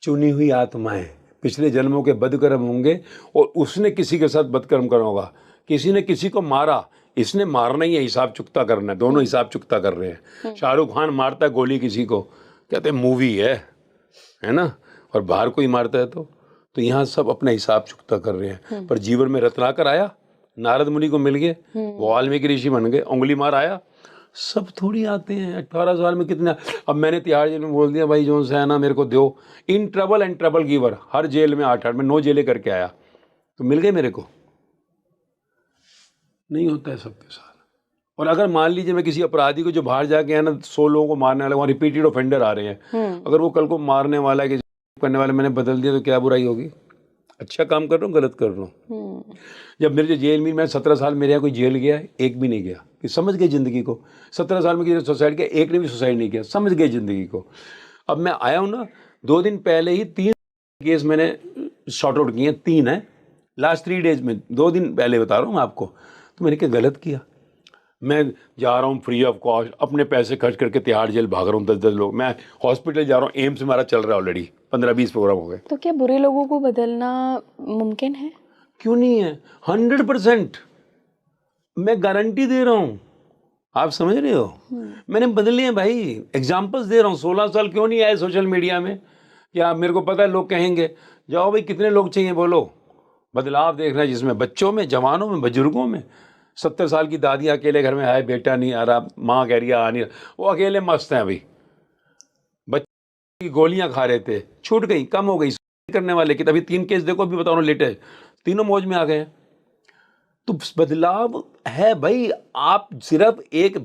चुनी हुई आत्माएं, पिछले जन्मों के बदकर्म होंगे और उसने किसी के साथ बदकर्म करा होगा, किसी ने किसी को मारा, इसने मारना ही है, हिसाब चुकता करना है, दोनों हिसाब चुकता कर रहे हैं। शाहरुख खान मारता है गोली किसी को, कहते हैं मूवी है ना, और बाहर कोई मारता है तो यहाँ सब अपना हिसाब चुकता कर रहे हैं। पर जीवन में रत्नाकर आया, नारद मुनि को मिल गए, वो वाल्मीकि ऋषि बन गए, उंगली मार आया, सब थोड़ी आते हैं। 18 साल में कितना, अब मैंने तिहाड़ जेल में बोल दिया भाई जो है ना मेरे को दो, in trouble and trouble giver, हर जेल में 8 में 9 जेलें करके आया, तो मिल गए मेरे को? नहीं होता है सबके साथ। और अगर मान लीजिए मैं किसी अपराधी को जो बाहर जाके है ना 100 लोगों को मारने वाला, वहाँ रिपीटेड ऑफेंडर आ रहे हैं, अगर वो कल को मारने वाला है, करने वाले मैंने बदल दिया, तो क्या बुराई होगी? अच्छा काम कर रहा हूँ, गलत कर रहा हूँ? जब मेरे जो जेल में, मैं 17 साल मेरे यहाँ कोई जेल गया है, एक भी नहीं गया, कि समझ गए ज़िंदगी को। 17 साल में किसी ने सुसाइड किया, एक ने भी सुसाइड नहीं किया, समझ गए ज़िंदगी को। अब मैं आया हूँ ना, 2 दिन पहले ही 3 केस मैंने शॉर्ट आउट किए, 3 हैं लास्ट 3 डेज में, 2 दिन पहले बता रहा हूँ मैं आपको। तो मैंने क्या गलत किया? मैं जा रहा हूँ फ्री ऑफ कॉस्ट, अपने पैसे खर्च करके तिहाड़ जेल भाग रहा हूँ, 10-10 लोग, मैं हॉस्पिटल जा रहा हूँ, एम्स हमारा चल रहा है ऑलरेडी, 15-20 प्रोग्राम हो गए। तो क्या बुरे लोगों को बदलना मुमकिन है? क्यों नहीं है? 100% मैं गारंटी दे रहा हूँ, आप समझ रहे हो? मैंने बदले हैं भाई, एग्जाम्पल्स दे रहा हूँ। 16 साल क्यों नहीं आए सोशल मीडिया में? या मेरे को पता है लोग कहेंगे जाओ भाई कितने लोग चाहिए बोलो, बदलाव देखना है, जिसमें बच्चों में, जवानों में, बुजुर्गों में। 70 साल की दादियाँ अकेले घर में, आए बेटा नहीं आ रहा, माँ कह रही है आ नहीं रहा, वो अकेले मस्त हैं अभी। बच्चे की गोलियाँ खा रहे थे, छूट गई, कम हो गई, करने वाले की, अभी 3 केस देखो, अभी बता रहा हूँ लेटेस्ट, तीनों मौज में आ गए हैं। तो बदलाव है भाई, आप सिर्फ एक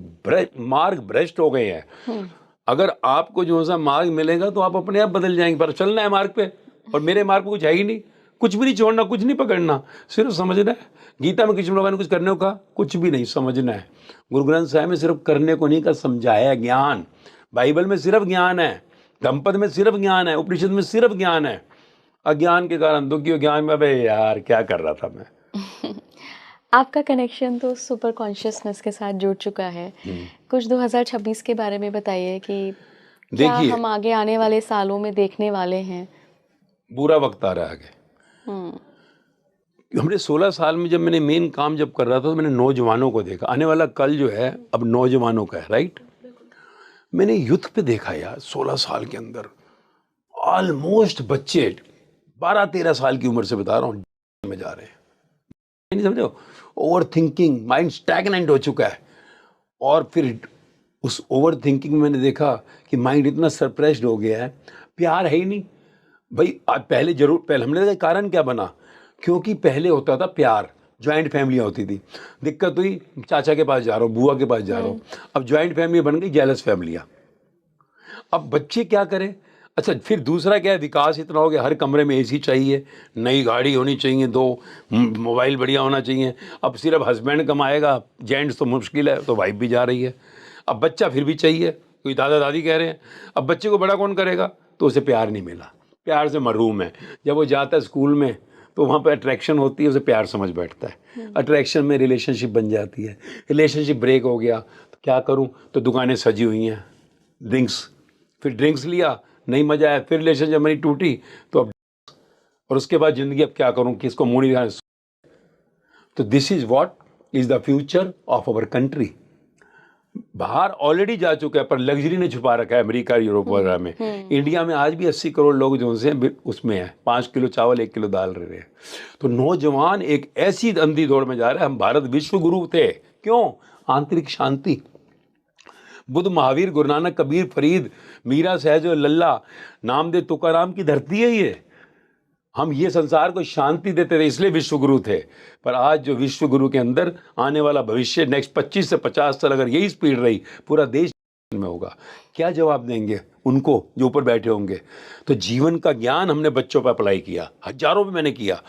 मार्ग भ्रष्ट हो गए हैं। अगर आपको जो सा मार्ग मिलेगा तो आप अपने आप बदल जाएंगे, पर चलना है मार्ग पे, और मेरे मार्ग पे कुछ है ही नहीं, कुछ भी नहीं छोड़ना, कुछ नहीं पकड़ना, सिर्फ समझना है। गीता में किसी लोगों ने कुछ करने को कहा? कुछ भी नहीं, समझना है। गुरु ग्रंथ साहिब में सिर्फ करने को नहीं का समझाया है, ज्ञान। बाइबल में सिर्फ ज्ञान है, धम्पद में सिर्फ ज्ञान है, उपनिषद में सिर्फ ज्ञान है। अज्ञान के कारण दुखी हो, ज्ञान में अबे यार क्या कर रहा था मैं। आपका कनेक्शन तो सुपर कॉन्शियसनेस के साथ जुड़ चुका है। कुछ 2026 के बारे में बताइए कि क्या हम आगे आने वाले सालों में देखने वाले हैं? बुरा वक्त आ रहा है आगे। हमने 16 साल में जब मैंने मेन काम जब कर रहा था, तो मैंने नौजवानों को देखा। आने वाला कल जो है अब नौजवानों का है, राइट? मैंने यूथ पे देखा यार, 16 साल के अंदर ऑलमोस्ट बच्चे 12-13 साल की उम्र से बता रहा हूँ में जा रहे हैं। नहीं समझ रहे हो? ओवर थिंकिंग, माइंड स्टैगनेंट हो चुका है। और फिर उस ओवर थिंकिंग में मैंने देखा कि माइंड इतना सरप्रेस्ड हो गया है, प्यार है ही नहीं भाई। पहले हमने देखा कारण क्या बना, क्योंकि पहले होता था प्यार, ज्वाइंट फैमिलियाँ होती थी। दिक्कत हुई, चाचा के पास जा रहा हूँ, बुआ के पास जा रहा हूँ, अब ज्वाइंट फैमिली बन गई, जेलस फैमिलियाँ। अब बच्चे क्या करें? अच्छा, फिर दूसरा क्या है, विकास इतना हो गया, हर कमरे में एसी चाहिए, नई गाड़ी होनी चाहिए, 2 मोबाइल बढ़िया होना चाहिए। अब सिर्फ हस्बैंड कमाएगा, जेंट्स तो मुश्किल है, तो वाइफ भी जा रही है। अब बच्चा फिर भी चाहिए, कोई दादा दादी कह रहे हैं। अब बच्चे को बड़ा कौन करेगा? तो उसे प्यार नहीं मिला, प्यार से महरूम है। जब वो जाता है स्कूल में तो वहाँ पर अट्रैक्शन होती है, उसे प्यार समझ बैठता है। अट्रैक्शन में रिलेशनशिप बन जाती है, रिलेशनशिप ब्रेक हो गया तो क्या करूँ? तो दुकानें सजी हुई हैं, ड्रिंक्स, फिर ड्रिंक्स लिया, नहीं मजा आया, फिर रिलेशन जब मेरी टूटी तो अब, और उसके बाद जिंदगी अब क्या करूं, किसको मुंह नहीं दिखाना। तो this is what is the future of our country. बाहर ऑलरेडी जा चुका है, पर लग्जरी ने छुपा रखा है, अमेरिका यूरोप वगैरह में। इंडिया में आज भी 80 करोड़ लोग जो से उसमें है, 5 किलो चावल 1 किलो दाल रहे हैं। तो नौजवान एक ऐसी अंधी दौड़ में जा रहे हैं। हम भारत विश्व गुरु थे, क्यों? आंतरिक शांति। बुद्ध, महावीर, गुरु नानक, कबीर, फरीद, मीरा, सहज और लल्ला, नामदेव, तुकाराम की धरती है ये। हम ये संसार को शांति देते थे, इसलिए विश्व गुरु थे। पर आज जो विश्व गुरु के अंदर आने वाला भविष्य, नेक्स्ट 25 से 50 साल अगर यही स्पीड रही, पूरा देश में होगा। क्या जवाब देंगे उनको जो ऊपर बैठे होंगे? तो जीवन का ज्ञान हमने बच्चों पर अप्लाई किया, हजारों पे मैंने किया,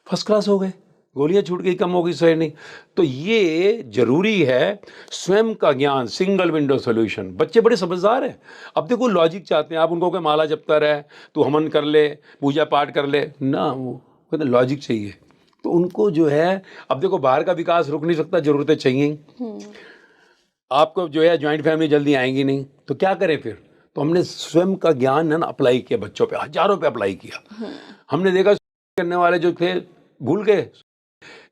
फर्स्ट क्लास हो गए, गोलियां छूट गई, कम हो गई, सही नहीं। तो ये जरूरी है, स्वयं का ज्ञान, सिंगल विंडो सॉल्यूशन। बच्चे बड़े समझदार हैं। अब देखो लॉजिक चाहते हैं, आप उनको कहे माला जपता रहे, तू हवन कर ले, पूजा पाठ कर ले ना, वो कहते लॉजिक चाहिए। तो उनको जो है, अब देखो बाहर का विकास रुक नहीं सकता, जरूरतें चाहिए। आपको जो है जॉइंट फैमिली जल्दी आएंगी नहीं, तो क्या करें फिर? तो हमने स्वयं का ज्ञान है ना अप्लाई किया बच्चों पे, हजारों पे अप्लाई किया। हमने देखा करने वाले जो थे भूल गए,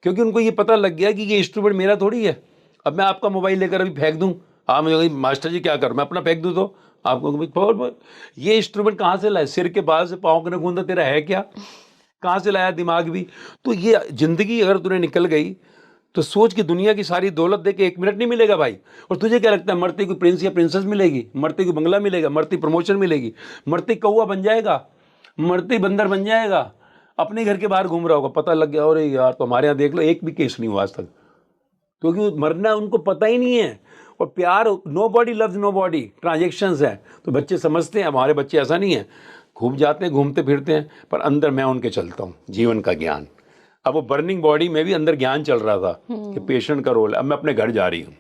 क्योंकि उनको ये पता लग गया कि ये इंस्ट्रूमेंट मेरा थोड़ी है। अब मैं आपका मोबाइल लेकर अभी फेंक दूं, आप मुझे मास्टर जी क्या कर, मैं अपना फेंक दूं तो आपको ये इंस्ट्रूमेंट कहाँ से लाए? सिर के बाल से पाँव के गूंदा तेरा है क्या? कहाँ से लाया दिमाग भी? तो ये जिंदगी अगर तूने निकल गई तो सोच कि दुनिया की सारी दौलत दे के 1 मिनट नहीं मिलेगा भाई। और तुझे क्या लगता है मरते को प्रिंस या प्रिंसेस मिलेगी? मरते को बंगला मिलेगा? मरती प्रमोशन मिलेगी? मरते कौवा बन जाएगा? मरते बंदर बन जाएगा? अपने घर के बाहर घूम रहा होगा, पता लग गया अरे यार तो हमारे यहाँ देख लो एक भी केस नहीं हुआ आज तक, क्योंकि मरना उनको पता ही नहीं है। और प्यार, nobody loves nobody, transactions है। तो बच्चे समझते हैं, हमारे बच्चे ऐसा नहीं है, खूब जाते हैं घूमते फिरते हैं, पर अंदर मैं उनके चलता हूँ जीवन का ज्ञान। अब वो बर्निंग बॉडी में भी अंदर ज्ञान चल रहा था कि पेशेंट का रोल है। अब मैं अपने घर जा रही हूँ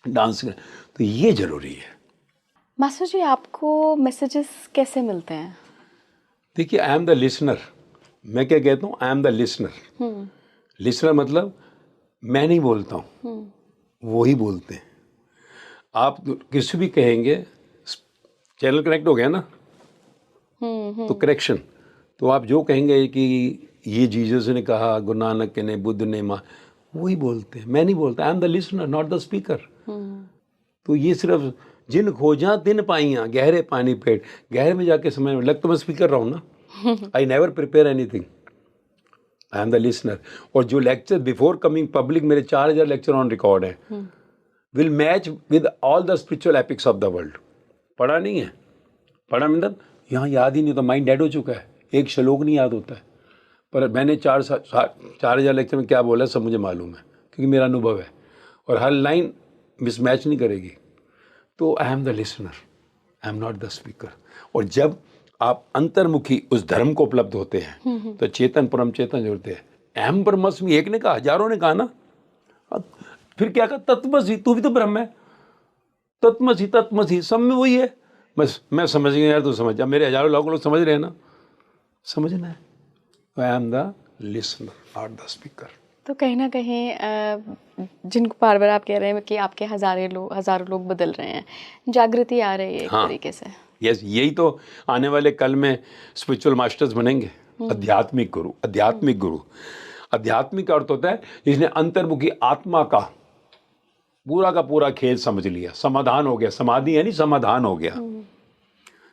डांस कर, तो ये जरूरी है। मास्टर जी आपको मैसेजेस कैसे मिलते हैं? देखिए, आई एम द लिसनर। मैं क्या कहता हूँ, आई एम द लिसनर। लिसनर मतलब मैं नहीं बोलता हूँ, वो ही बोलते हैं। आप किसी भी कहेंगे, चैनल कनेक्ट हो गया ना, तो करेक्शन, तो आप जो कहेंगे कि ये जीसस ने कहा, गुरु नानक ने, बुद्ध ने, वही बोलते हैं, मैं नहीं बोलता। आई am the listener not the speaker. तो ये सिर्फ जिन खोजा तिन पाइयां गहरे पानी पेट, गहरे में जाके समझ में लग, तो मैं स्पीकर रहा हूँ ना। I never prepare anything, I am the listener. और जो लेक्चर बिफोर कमिंग पब्लिक, मेरे 4000 लेक्चर ऑन रिकॉर्ड हैं, will match with all the spiritual epics of the world. पढ़ा नहीं है, पढ़ा मतलब यहाँ याद ही नहीं, तो माइंड डेड हो चुका है, एक श्लोक नहीं याद होता है। पर मैंने 4000 लेक्चर में क्या बोला सब मुझे मालूम है, क्योंकि मेरा अनुभव है, और हर लाइन मिसमैच नहीं करेगी। तो आई am the listener, I am not the speaker. और जब आप अंतर्मुखी उस धर्म को उपलब्ध होते हैं तो चेतन परम चेतन जुड़ते हैं। अहम ब्रह्मस्मि एक ने कहा, हजारों ने कहा ना। फिर क्या कहा, तत्वमसि, तू भी तो ब्रह्म है, तत्वमसि तत्वमसि, सब में वही है। बस मैं समझ गया यार, तू समझ जा, मेरे हजारों लोग समझ रहे हैं ना, समझना है। आई am the listener not the speaker. तो कहीं ना कहीं जिनको बार बार आप कह रहे हैं कि आपके हजारों लोग बदल रहे हैं, जागृति आ रही है एक तरीके से। यस, यही तो आने वाले कल में स्पिरिचुअल मास्टर्स बनेंगे, आध्यात्मिक गुरु। आध्यात्मिक गुरु, आध्यात्मिक अर्थ होता है जिसने अंतर्मुखी आत्मा का पूरा खेल समझ लिया, समाधान हो गया। समाधि है नहीं, समाधान हो गया,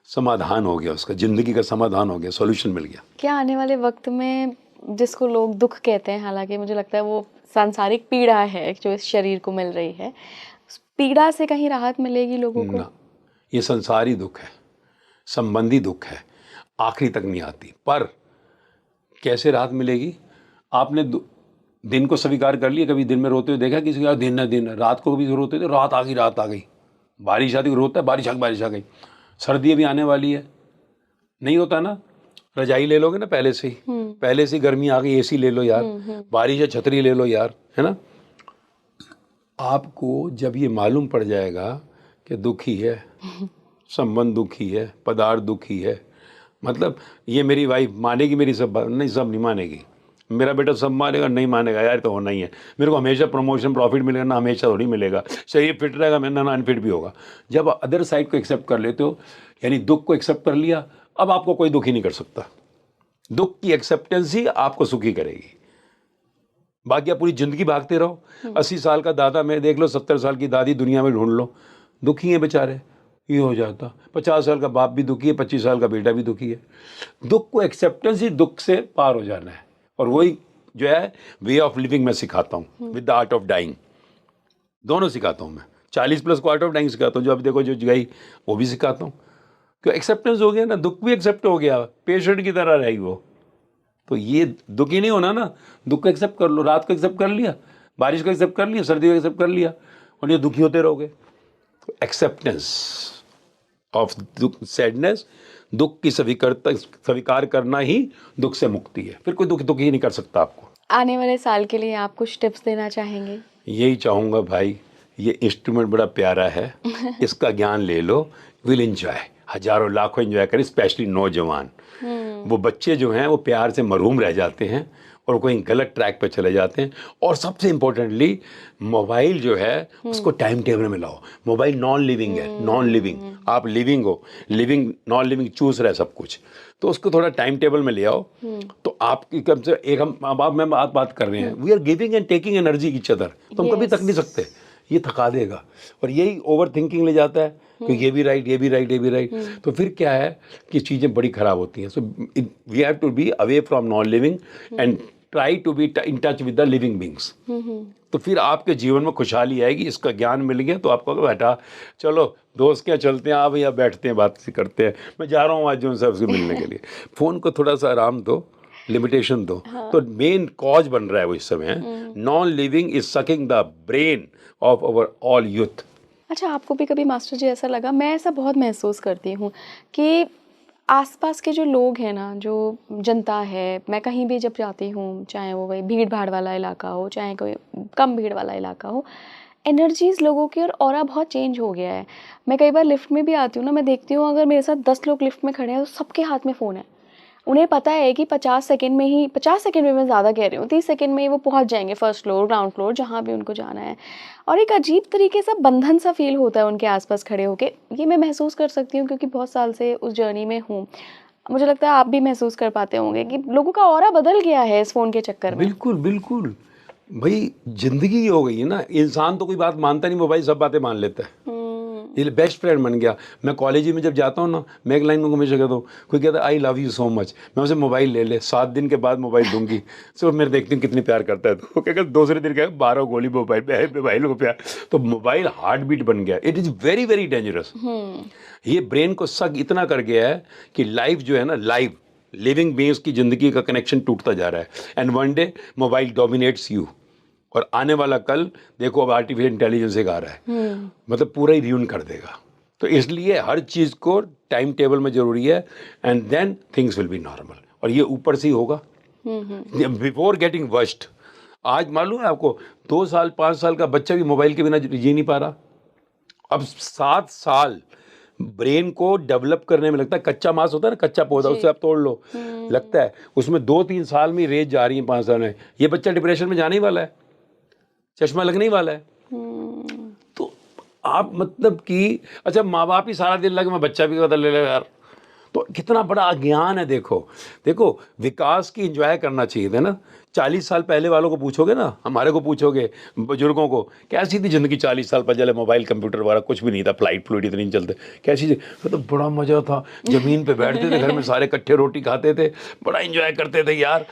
समाधान हो गया, उसका जिंदगी का समाधान हो गया, सॉल्यूशन मिल गया। क्या आने वाले वक्त में, जिसको लोग दुख कहते हैं, हालांकि मुझे लगता है वो सांसारिक पीड़ा है जो इस शरीर को मिल रही है, उस पीड़ा से कहीं राहत मिलेगी लोगों को? ना, ये संसारी दुख है, संबंधी दुख है, आखिरी तक नहीं आती। पर कैसे राहत मिलेगी? आपने दिन को स्वीकार कर लिया, कभी दिन में रोते हुए देखा किसी का? दिन न दिन, रात को भी रोते थे, रात आ गई, बारिश आती रोता है, बारिश आ गई, सर्दी भी आने वाली है, नहीं होता ना। रजाई ले लोगे ना पहले से ही गर्मी आ गई, एसी ले लो यार, बारिश है छतरी ले लो यार, है ना। आपको जब ये मालूम पड़ जाएगा कि दुखी है, संबंध दुखी है, पदार्थ दुखी है, मतलब ये मेरी वाइफ मानेगी मेरी सब बात? नहीं, सब नहीं मानेगी। मेरा बेटा सब मानेगा? नहीं मानेगा यार, तो होना ही है। मेरे को हमेशा प्रमोशन प्रॉफिट मिलेगा ना, हमेशा थोड़ी मिलेगा। शरीर फिट रहेगा, मैं ना अनफिट भी होगा। जब अदर साइड को एक्सेप्ट कर लेते हो, यानी दुख को एक्सेप्ट कर लिया, अब आपको कोई दुखी नहीं कर सकता। दुख की एक्सेप्टेंस ही आपको सुखी करेगी। बाकी आप पूरी जिंदगी भागते रहो। 80 साल का दादा मैं देख लो, 70 साल की दादी दुनिया में ढूंढ लो, दुखी है बेचारे, ये हो जाता। 50 साल का बाप भी दुखी है, 25 साल का बेटा भी दुखी है। दुख को एक्सेप्टेंस ही दुख से पार हो जाना है, और वही जो है वे ऑफ लिविंग मैं सिखाता हूँ, with the art of dying. दोनों सिखाता हूँ मैं, 40+ को आर्ट ऑफ डाइंग सिखाता हूँ, जो अभी देखो जो गई वो भी सिखाता हूँ। क्यों? एक्सेप्टेंस हो गया ना, दुख भी एक्सेप्ट हो गया, पेशेंट की तरह रहेगी वो। तो ये दुखी नहीं होना ना, दुख को एक्सेप्ट कर लो। रात को एक्सेप्ट कर लिया, बारिश को एक्सेप्ट कर लिया, सर्दी को एक्सेप्ट कर लिया, और ये दुखी होते रहोगे। तो एक्सेप्टेंस ऑफ दुख, सैडनेस, दुख की स्वीकार करना ही दुख से मुक्ति है। फिर कोई दुखी ही नहीं कर सकता आपको। आने वाले साल के लिए आप कुछ टिप्स देना चाहेंगे? यही चाहूँगा भाई, ये इंस्ट्रूमेंट बड़ा प्यारा है, इसका ज्ञान ले लो, विल एंजॉय। हजारों लाखों एंजॉय करें, स्पेशली नौजवान। वो बच्चे जो हैं वो प्यार से महरूम रह जाते हैं और कोई गलत ट्रैक पे चले जाते हैं। और सबसे इम्पोर्टेंटली मोबाइल जो है उसको टाइम टेबल में लाओ। मोबाइल नॉन लिविंग है, नॉन लिविंग, आप लिविंग हो, लिविंग नॉन लिविंग चूस रहे सब कुछ, तो उसको थोड़ा टाइम टेबल में ले आओ। तो आपकी कम से एक हम आप मैं बात कर रहे हैं, we are giving and taking energy each other, तो हम कभी थक नहीं सकते, ये थका देगा। और यही ओवर थिंकिंग ले जाता है कि ये भी राइट, ये भी राइट, ये भी राइट, तो फिर क्या है कि चीज़ें बड़ी ख़राब होती हैं। So we have to be away from non living and try to be in touch with the living beings. तो फिर आपके जीवन में खुशहाली आएगी। इसका ज्ञान मिल गया तो आपको बैठा, चलो दोस्त क्या चलते हैं, आप यहाँ बैठते हैं, बात करते हैं, मैं जा रहा हूँ आज जो सबसे मिलने के लिए। फ़ोन को थोड़ा सा आराम दो, लिमिटेशन दो। तो मेन कॉज बन रहा है वो इस समय, non living is sucking the brain of our all youth. अच्छा, आपको भी कभी मास्टर जी ऐसा लगा? मैं ऐसा बहुत महसूस करती हूँ कि आसपास के जो लोग हैं ना, जो जनता है, मैं कहीं भी जब जाती हूँ, चाहे वो कोई भीड़ भाड़ वाला इलाका हो, चाहे कोई कम भीड़ वाला इलाका हो, एनर्जीज़ लोगों की और ऑरा बहुत चेंज हो गया है। मैं कई बार लिफ्ट में भी आती हूँ ना, मैं देखती हूँ अगर मेरे साथ 10 लोग लिफ्ट में खड़े हैं तो सबके हाथ में फ़ोन है। उन्हें पता है कि 50 सेकंड में मैं ज़्यादा कह रही हूँ, 30 सेकंड में ही वो पहुँच जाएंगे फर्स्ट फ्लोर, ग्राउंड फ्लोर, जहाँ भी उनको जाना है। और एक अजीब तरीके से बंधन सा फील होता है उनके आसपास खड़े होके। ये मैं महसूस कर सकती हूँ क्योंकि बहुत साल से उस जर्नी में हूँ। मुझे लगता है आप भी महसूस कर पाते होंगे कि लोगों का ऑरा बदल गया है इस फ़ोन के चक्कर में। बिल्कुल बिल्कुल भाई, जिंदगी हो गई है ना, इंसान तो कोई बात मानता नहीं, मोबाइल सब बातें मान लेता है। ये बेस्ट फ्रेंड बन गया। मैं कॉलेज में जब जाता हूँ ना, मैं एक लाइन में हमेशा कहता हूँ, कोई कहता है I love you so much, मैं उसे मोबाइल ले 7 दिन के बाद मोबाइल दूंगी। सो मेरे देखती हूँ कितनी प्यार करता है, तो क्या दूसरे दिन क्या 12 गोली मोबाइल को प्यार। तो मोबाइल हार्ट बीट बन गया। It is very very dangerous. ये ब्रेन को सक इतना कर गया है कि लाइफ जो है ना, लाइव लिविंग बीइंग्स की ज़िंदगी का कनेक्शन टूटता जा रहा है। And one day mobile dominates you. और आने वाला कल देखो, अब आर्टिफिशियल इंटेलिजेंस एक आ रहा है, मतलब पूरा ही रियून कर देगा। तो इसलिए हर चीज़ को टाइम टेबल में ज़रूरी है, and then things will be normal. और ये ऊपर से ही होगा, बिफोर गेटिंग वर्स्ट। आज मालूम है आपको, 2 साल 5 साल का बच्चा भी मोबाइल के बिना जी नहीं पा रहा। अब 7 साल ब्रेन को डेवलप करने में लगता है। कच्चा मांस होता है ना, कच्चा पौधा, उससे आप तोड़ लो, लगता है उसमें 2-3 साल में रेज जा रही है, 5 साल में। ये बच्चा डिप्रेशन में जाने ही वाला है, चश्मा लगने ही वाला है। तो आप मतलब कि अच्छा, माँ बाप ही सारा दिन लगे मैं बच्चा भी बदल ले यार, तो कितना बड़ा अज्ञान है। देखो विकास की एंजॉय करना चाहिए था ना। 40 साल पहले वालों को पूछोगे ना, हमारे को पूछोगे, बुजुर्गों को, कैसी थी ज़िंदगी 40 साल पहले, मोबाइल कंप्यूटर वगैरह कुछ भी नहीं था, फ्लाइट इतने नहीं चलते, कैसी तो बड़ा मज़ा था, ज़मीन पे बैठते थे, घर में सारे इकट्ठे रोटी खाते थे, बड़ा एंजॉय करते थे यार।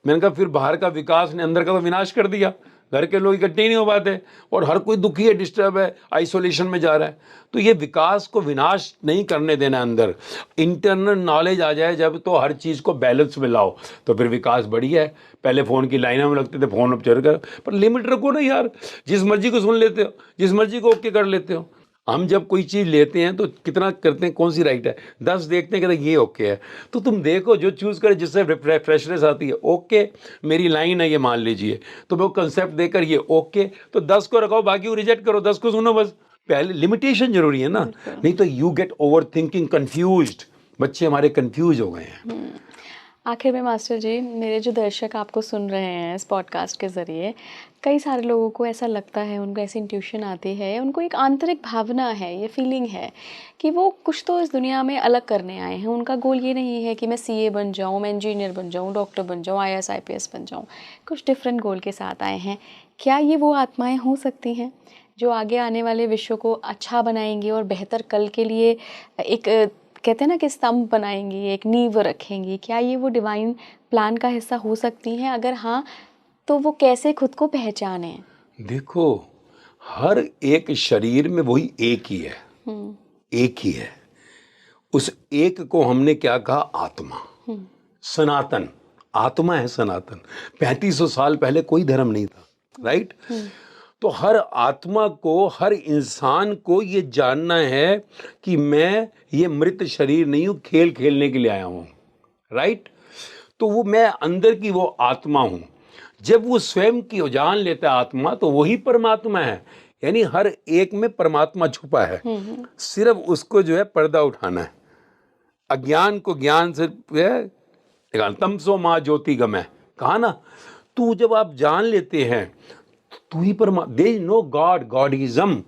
मैंने कहा फिर बाहर का विकास ने अंदर का तो विनाश कर दिया। घर के लोग इकट्ठे ही नहीं हो पाते और हर कोई दुखी है, डिस्टर्ब है, आइसोलेशन में जा रहा है। तो ये विकास को विनाश नहीं करने देना। अंदर इंटरनल नॉलेज आ जाए जब, तो हर चीज़ को बैलेंस में लाओ, तो फिर विकास बढ़िया है। पहले फ़ोन की लाइनों में लगते थे, फ़ोन अब चल कर, पर लिमिट रखो ना यार। जिस मर्जी को सुन लेते हो, जिस मर्जी को ओके कर लेते हो। हम जब कोई चीज़ लेते हैं तो कितना करते हैं, कौन सी राइट है, 10 देखते हैं, कहते हैं ये ओके है, तो तुम देखो जो चूज़ करे, जिससे फ्रेशनेस आती है, ओके मेरी लाइन है ये मान लीजिए, तो वो कंसेप्ट देकर ये ओके, तो 10 को रखो, बाकी को रिजेक्ट करो, 10 को सुनो बस। पहले लिमिटेशन जरूरी है ना, नहीं तो you get over thinking, confused. बच्चे हमारे कन्फ्यूज हो गए हैं। आखिर में मास्टर जी, मेरे जो दर्शक आपको सुन रहे हैं इस पॉडकास्ट के ज़रिए, कई सारे लोगों को ऐसा लगता है, उनको ऐसी इंट्यूशन आती है, उनको एक आंतरिक भावना है, ये फीलिंग है कि वो कुछ तो इस दुनिया में अलग करने आए हैं। उनका गोल ये नहीं है कि मैं सीए बन जाऊँ, मैं इंजीनियर बन जाऊँ, डॉक्टर बन जाऊँ, आईएएस आईपीएस बन जाऊँ। कुछ डिफरेंट गोल के साथ आए हैं। क्या ये वो आत्माएँ हो सकती हैं जो आगे आने वाले विश्व को अच्छा बनाएंगी और बेहतर कल के लिए एक कहते हैं ना कि स्तंभ बनाएंगी, एक नींव रखेंगी? क्या ये वो डिवाइन प्लान का हिस्सा हो सकती हैं? अगर हाँ, तो वो कैसे खुद को पहचानें? देखो, हर एक शरीर में वही एक ही है, एक ही है। उस एक को हमने क्या कहा? आत्मा, सनातन आत्मा है, सनातन। 3500 साल पहले कोई धर्म नहीं था, राइट? तो हर आत्मा को, हर इंसान को ये जानना है कि मैं ये मृत शरीर नहीं हूँ, खेल खेलने के लिए आया हूँ, राइट? तो वो मैं अंदर की वो आत्मा हूँ। जब वो स्वयं की जान लेता है आत्मा, तो वही परमात्मा है। यानी हर एक में परमात्मा छुपा है, सिर्फ उसको जो है पर्दा उठाना है। अज्ञान को ज्ञान से तमसो माँ ज्योति गमय, कहा ना। तू जब आप जान लेते हैं तू ही परमात्मा, देयर इज नो गॉड, गॉडिज्म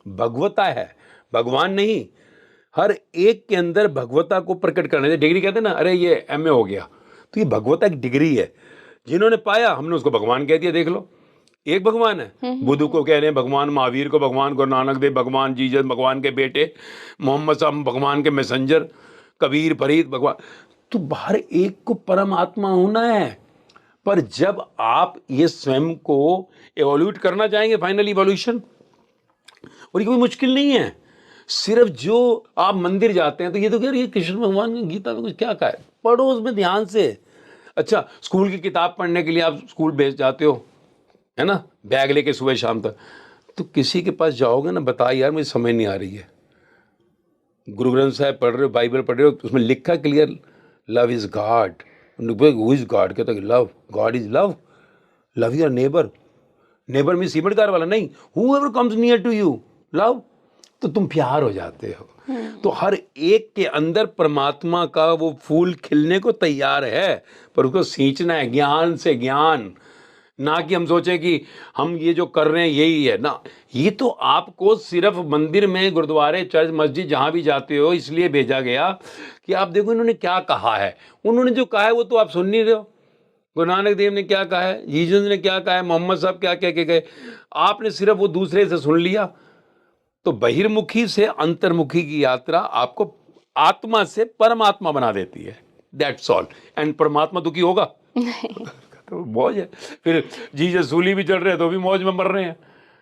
भगवता है, भगवान नहीं। हर एक के अंदर भगवता को प्रकट करने, डिग्री कहते हैं ना, अरे ये एमए हो गया, तो ये भगवता एक डिग्री है। जिन्होंने पाया हमने उसको भगवान कह दिया। देख लो, एक भगवान है। बुद्ध को कह रहे हैं भगवान, महावीर को भगवान, गुरु नानक देव भगवान, जीसस भगवान के बेटे, मोहम्मद साहब भगवान के मैसेंजर, कबीर फरीद भगवान। तो हर एक को परमात्मा होना है। पर जब आप ये स्वयं को एवोल्यूट करना चाहेंगे, फाइनल इवोल्यूशन, और ये कोई मुश्किल नहीं है। सिर्फ जो आप मंदिर जाते हैं तो ये तो कह रही है कृष्ण भगवान की गीता में कुछ क्या कहा है, पढ़ो उसमें ध्यान से। अच्छा, स्कूल की किताब पढ़ने के लिए आप स्कूल भेज जाते हो, है ना, बैग लेके सुबह शाम तक, तो किसी के पास जाओगे ना, बता यार मुझे समझ नहीं आ रही है, गुरु ग्रंथ साहिब पढ़ रहे हो, बाइबल पढ़ रहे हो, उसमें लिखा clear love is God. Who is God? कहता है love, God is love, love your neighbour. Neighbour में सीमेंट कार वाला नहीं, whoever comes near to you love, तो तुम प्यार हो जाते हो। तो हर एक के अंदर परमात्मा का वो फूल खिलने को तैयार है, पर उसको सींचना है ज्ञान से। ज्ञान ना कि हम सोचें कि हम ये जो कर रहे हैं यही है ना। ये तो आपको सिर्फ मंदिर में, गुरुद्वारे, चर्च, मस्जिद जहाँ भी जाते हो इसलिए भेजा गया कि आप देखो इन्होंने क्या कहा है। उन्होंने जो कहा है वो तो आप सुन नहीं रहे हो। गुरु नानक देव ने क्या कहा है, जीसस ने क्या कहा है, मोहम्मद साहब क्या कह के गए, आपने सिर्फ वो दूसरे से सुन लिया। तो बहिर्मुखी से अंतर्मुखी की यात्रा आपको आत्मा से परमात्मा बना देती है, दैट्स ऑल। एंड परमात्मा दुखी होगा? तो मौज है। फिर जीसस सूली भी चल रहे हैं तो भी मौज में मर रहे हैं।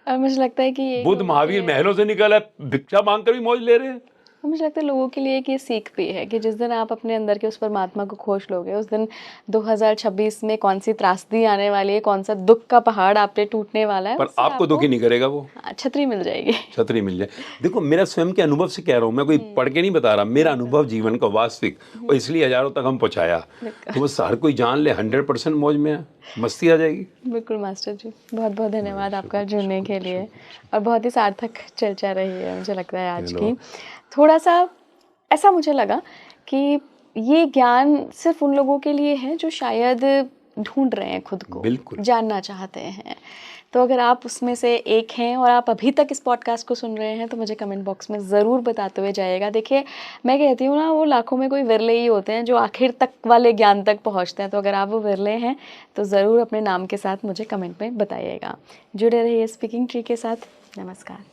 और मुझे लगता है कि ये बुद्ध महावीर महलों से निकला है, भिक्षा मांग कर भी मौज ले रहे हैं। मुझे लगता है लोगों के लिए एक ये सीख भी है कि जिस दिन आप अपने अंदर के उस परमात्मा को खोज लोगे, उस दिन 2026 में कौन सी त्रासदी आने वाली है, कौन सा दुख का पहाड़ आप पे टूटने वाला है, पर आपको दुखी नहीं करेगा वो, छतरी मिल जाएगी। छतरी मिल जाए। देखो, मेरा स्वयं के अनुभव से कह रहा हूँ, मैं कोई पढ़ के नहीं बता रहा, मेरा अनुभव जीवन का वास्तविक, और इसलिए हजारों तक हम पहुँचाया। तो बस हर कोई जान ले 100% मौज में है, मस्ती आ जाएगी। बिल्कुल मास्टर जी, बहुत बहुत धन्यवाद आपका जुड़ने के लिए, और बहुत ही सार्थक चर्चा रही है मुझे लगता है आज की। थोड़ा सा ऐसा मुझे लगा कि ये ज्ञान सिर्फ उन लोगों के लिए है जो शायद ढूंढ रहे हैं खुद को, जानना चाहते हैं। तो अगर आप उसमें से एक हैं और आप अभी तक इस पॉडकास्ट को सुन रहे हैं तो मुझे कमेंट बॉक्स में ज़रूर बताते हुए जाइएगा। देखिए, मैं कहती हूँ ना, वो लाखों में कोई विरले ही होते हैं जो आखिर तक वाले ज्ञान तक पहुँचते हैं। तो अगर आप वो विरले हैं तो ज़रूर अपने नाम के साथ मुझे कमेंट में बताइएगा। जुड़े रहिए स्पीकिंग ट्री के साथ। नमस्कार।